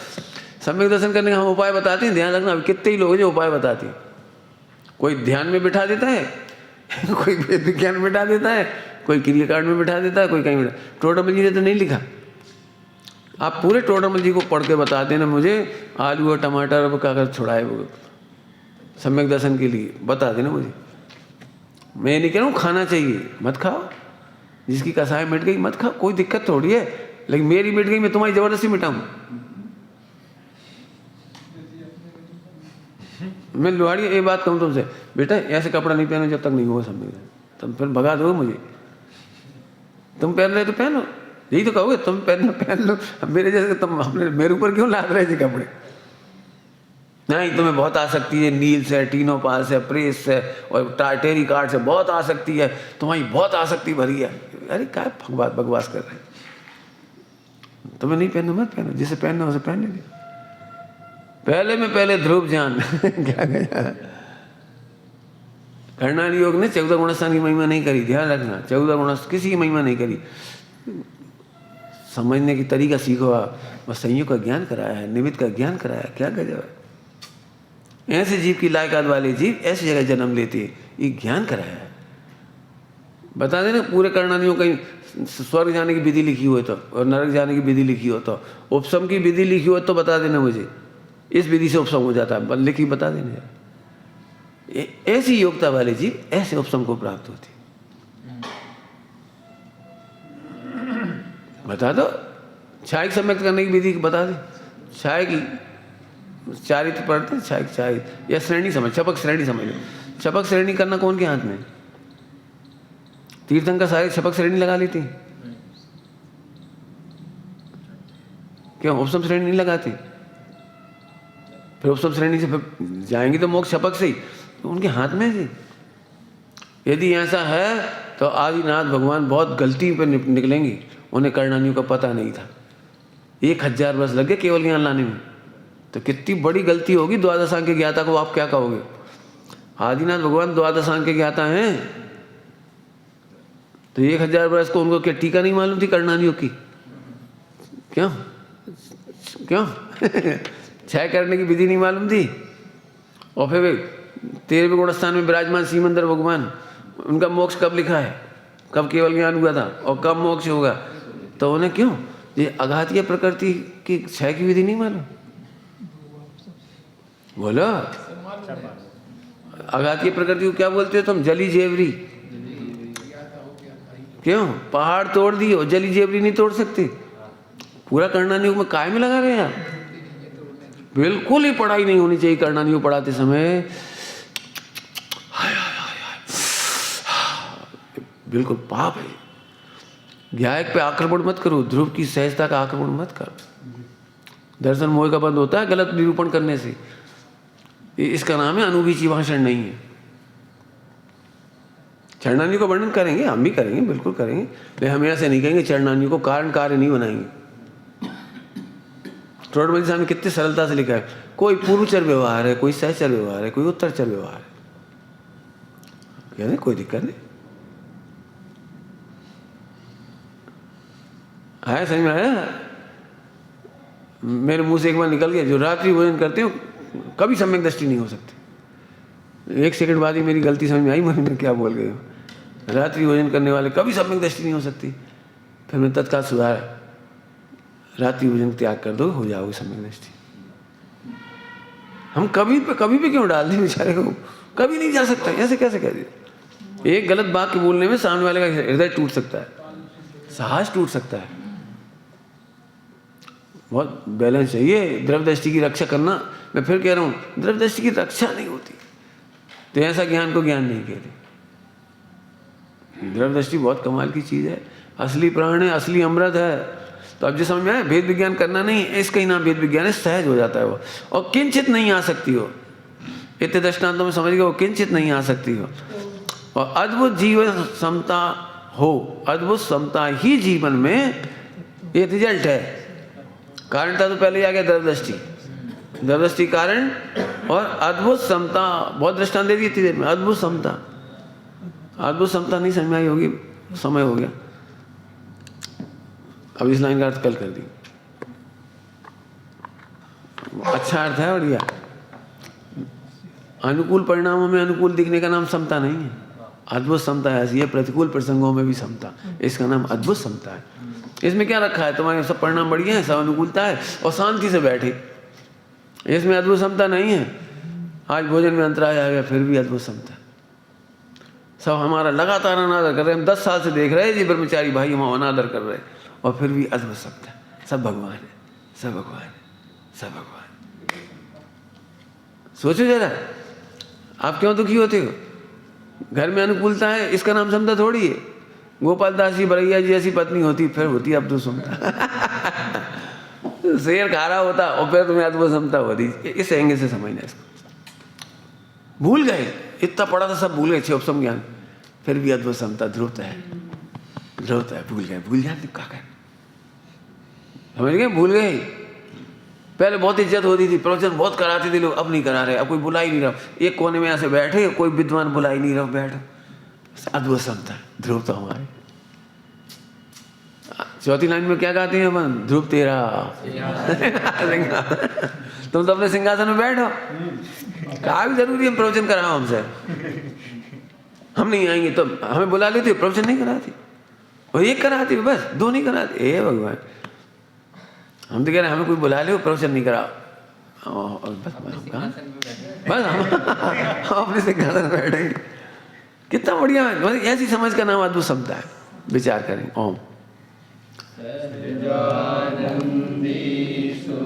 सम्यक दर्शन करने का हम उपाय बताते हैं। ध्यान रखना, कितने ही लोग जो उपाय बताते हैं। कोई ध्यान में बिठा देता है, कोई वेद विज्ञान में बिठा देता है, कोई क्रियाकांड में बिठा देता है, कोई कहीं बिठा। टोडरमल जी ने तो नहीं लिखा। आप पूरे टोडरमल जी को पढ़ के बता देना मुझे, आलू और टमाटर अब कागज छुड़ाए वो सम्यक दर्शन के लिए बता देना मुझे। मैं नहीं कह रहा हूँ खाना चाहिए, मत खाओ। जिसकी कसाई मिट गई मत खाओ, कोई दिक्कत थोड़ी है। लेकिन मेरी मिट गई, मैं तुम्हारी जबरदस्ती मिटाऊँ? मैं लोहाड़ी ये बात कहूँ तुमसे, बेटा ऐसे कपड़ा नहीं पहनो जब तक नहीं होगा सम्यक दर्शन। तुम फिर भगा दो मुझे। तुम पहन रहे तो पहनो, यही तो कहोगे। तुम पहन लो, मेरे जैसे तुम अपने मेरे ऊपर क्यों लाद रहे थे कपड़े? नहीं, तुम्हें बहुत आसक्ति है नील से, टीनोपाल से, प्रेस से और टेरी कार्ड से बहुत आसक्ति है, तुम्हारी बहुत आसक्ति भरी है। अरे क्या बकवास कर रहे हैं? तुम्हें नहीं पहनो मत पहनो, जिसे पहनना उसे पहन लीजिए। पहले में पहले ध्रुव जान क्या गया। कर्णाली योग ने 14 गुणस्थान की महिमा नहीं करी, ध्यान रखना, 14 गुणस्थान किसी की महिमा नहीं करी। समझने की तरीका सीखो आप, बस संयोग का ज्ञान कराया है, निमित्त का ज्ञान कराया है, क्या गजब है। ऐसे जीव की लायकात वाले जीव ऐसी जगह जन्म लेते हैं, ये ज्ञान कराया है। बता देना पूरे कर्णानियों कहीं स्वर्ग जाने की विधि लिखी हो तो, और नरक जाने की विधि लिखी हो तो, उपसम की विधि लिखी हो तो बता देना मुझे, इस विधि से उपसम हो जाता है, लिखी बता देना। ऐसी योग्यता वाले जीव ऐसे उपसम को प्राप्त होती। बता दो, छाय सम्यक्त करने की विधि बता दे। छाय की चारित्र पढ़ते हैं, छाय छाय या श्रेणी समझ, छपक श्रेणी समझ लो। छपक श्रेणी करना कौन के हाथ में? तीर्थंकर सारे छपक श्रेणी लगा लेते हैं, क्यों उपसम श्रेणी नहीं लगाते? फिर उपसम श्रेणी से फिर जाएंगे तो मोक्ष छपक से ही, तो उनके हाथ में से। यदि ऐसा है तो आदिनाथ भगवान बहुत गलती पर निकलेंगे, उन्हें कर्णानियों का पता नहीं था। 1000 वर्ष लग गए केवल ज्ञान लाने में, तो कितनी बड़ी गलती होगी। द्वादशांग के ज्ञाता को आप क्या कहोगे? आदिनाथ भगवान द्वादशांग के ज्ञाता हैं, तो 1000 वर्ष को उनको क्या टीका नहीं मालूम थी कर्णानियों की? क्यों क्यों छाय करने की विधि नहीं मालूम थी? और फिर 13वें गुणस्थान में विराजमान सीमंदर भगवान, उनका मोक्ष कब लिखा है, कब केवल ज्ञान हुआ था और कब मोक्ष होगा? तो उन्हें क्यों ये अघातीय प्रकृति की क्षय की विधि नहीं मालूम? बोलो, अघातीय प्रकृति को क्या बोलते हो तुम? जली जेवरी। क्यों? पहाड़ तोड़ दिए और जली जेवरी नहीं तोड़ सकते? पूरा कर्णानियों में काय में लगा रहे हैं आप? बिल्कुल ही पढ़ाई नहीं होनी चाहिए कर्णानियों पढ़ाते समय। बिल्कुल पाप है। ज्ञायक पे आक्रमण मत करो, ध्रुव की सहजता का आक्रमण मत करो। दर्शन मोह का बंद होता है गलत निरूपण करने से। इसका नाम है अनुवीची भाषण नहीं है। चरणानियों का वर्णन करेंगे, हम भी करेंगे, बिल्कुल करेंगे, लेकिन हम ऐसे नहीं कहेंगे चरणानियों को कारण कार्य नहीं बनाएंगे। त्रोटमणि साहब ने कितनी सरलता से लिखा है, कोई पूर्वचर व्यवहार है, कोई सहचर व्यवहार है, कोई उत्तरचर व्यवहार है, कहते कोई दिक्कत नहीं है। समझ में आया? मेरे मुंह से एक बार निकल गया, जो रात्रि भोजन करते हो कभी सम्यक दृष्टि नहीं हो सकती। 1 सेकंड बाद ही मेरी गलती समझ में आई, मैंने क्या बोल गए हो। रात्रि भोजन करने वाले कभी सम्यक दृष्टि नहीं हो सकती। फिर मैं तत्काल सुधारा, रात्रि भोजन त्याग कर दो, हो जाओगे सम्यक दृष्टि। हम कभी भी क्यों डाल दें बेचारे को? कभी नहीं जा सकता, ऐसे कैसे कह दिया? एक गलत बात के बोलने में सामने वाले का हृदय टूट सकता है, साहस टूट सकता है। बहुत बैलेंस चाहिए। द्रव्य दृष्टि की रक्षा करना, मैं फिर कह रहा हूँ, द्रव्य दृष्टि की रक्षा नहीं होती तो ऐसा ज्ञान को ज्ञान नहीं कहते। द्रव्य दृष्टि बहुत कमाल की चीज़ है, असली प्राण है, असली अमृत है। तो अब जो समझ में आया, भेद विज्ञान करना नहीं, इसका ही नाम भेद विज्ञान है। सहज हो जाता है वो, और किंचित नहीं आ सकती हो। इतने दृष्टांतों में समझ गए, वो किंचित नहीं आ सकती हो। और अद्भुत जीवन समता हो, अद्भुत समता ही जीवन में ये रिजल्ट है। कारणता तो पहले ही आ गया, द्रव्यदृष्टि, द्रव्यदृष्टि कारण और अद्भुत समता। बहुत दृष्टांत दे दिए इतनी देर में। अद्भुत समता, अद्भुत समता नहीं समझ में आई होगी, समय हो गया। अब इस लाइन का अर्थ कल कर दी। अच्छा अर्थ है, बढ़िया। अनुकूल परिणामों में अनुकूल दिखने का नाम समता नहीं है, अद्भुत समता है। ऐसी है प्रतिकूल प्रसंगों में भी समता, इसका नाम अद्भुत समता है। इसमें क्या रखा है? तुम्हारे सब परिणाम बढ़िया है, सब अनुकूलता है और शांति से बैठे, इसमें अद्भुत समता नहीं है। आज भोजन में अंतराय आ गया, फिर भी अद्भुत समता। सब हमारा लगातार अनादर कर रहे हैं, हम 10 साल से देख रहे हैं जी ब्रह्मचारी भाई हम अनादर कर रहे हैं, और फिर भी अद्भुत समता। सब भगवान है, सब भगवान है, सब भगवान। सोचो जरा, आप क्यों दुखी होते हो? घर में अनुकूलता है, इसका नाम समता थोड़ी है। गोपाल दास जी बरैया जी ऐसी पत्नी होती, फिर होती अद्भुत समता। शेर खा रहा होता और फिर तुम्हें अद्भुत समता होती। इस एंगल से समझना इसको। भूल गए, इतना पढ़ा था सब भूल गए, क्षोभसम ज्ञान, फिर भी अद्भुत समता ध्रुवता है, ध्रुवता है। भूल गए, भूल जाते क्या कर, समझ गए, भूल गए, पहले बहुत इज्जत होती थी, प्रवचन बहुत कराते थे लोग, अब नहीं करा रहे, अब कोई बुला ही नहीं रहा। एक कोने में ऐसे बैठे, कोई विद्वान बुला ही नहीं रहा, बैठ। अद्भुत समता है ध्रुव तो हमारे। चौथी लाइन में क्या गाते हैं अपन? ध्रुव तेरा तुम तो अपने सिंहासन में बैठो, कहा भी जरूरी है प्रवचन कराओ हमसे। हम नहीं आएंगे तो हमें बुला लेते, प्रवचन नहीं कराती, और एक कराती बस, दो नहीं कराती। हे भगवान, हम तो कह रहे हमें कोई बुला ले, प्रवचन नहीं कराओ, बस हम अपने सिंहासन में बैठे। कितना बढ़िया है, मतलब ऐसी समझ का नाम अद्भुत समता है। विचार करें। ओम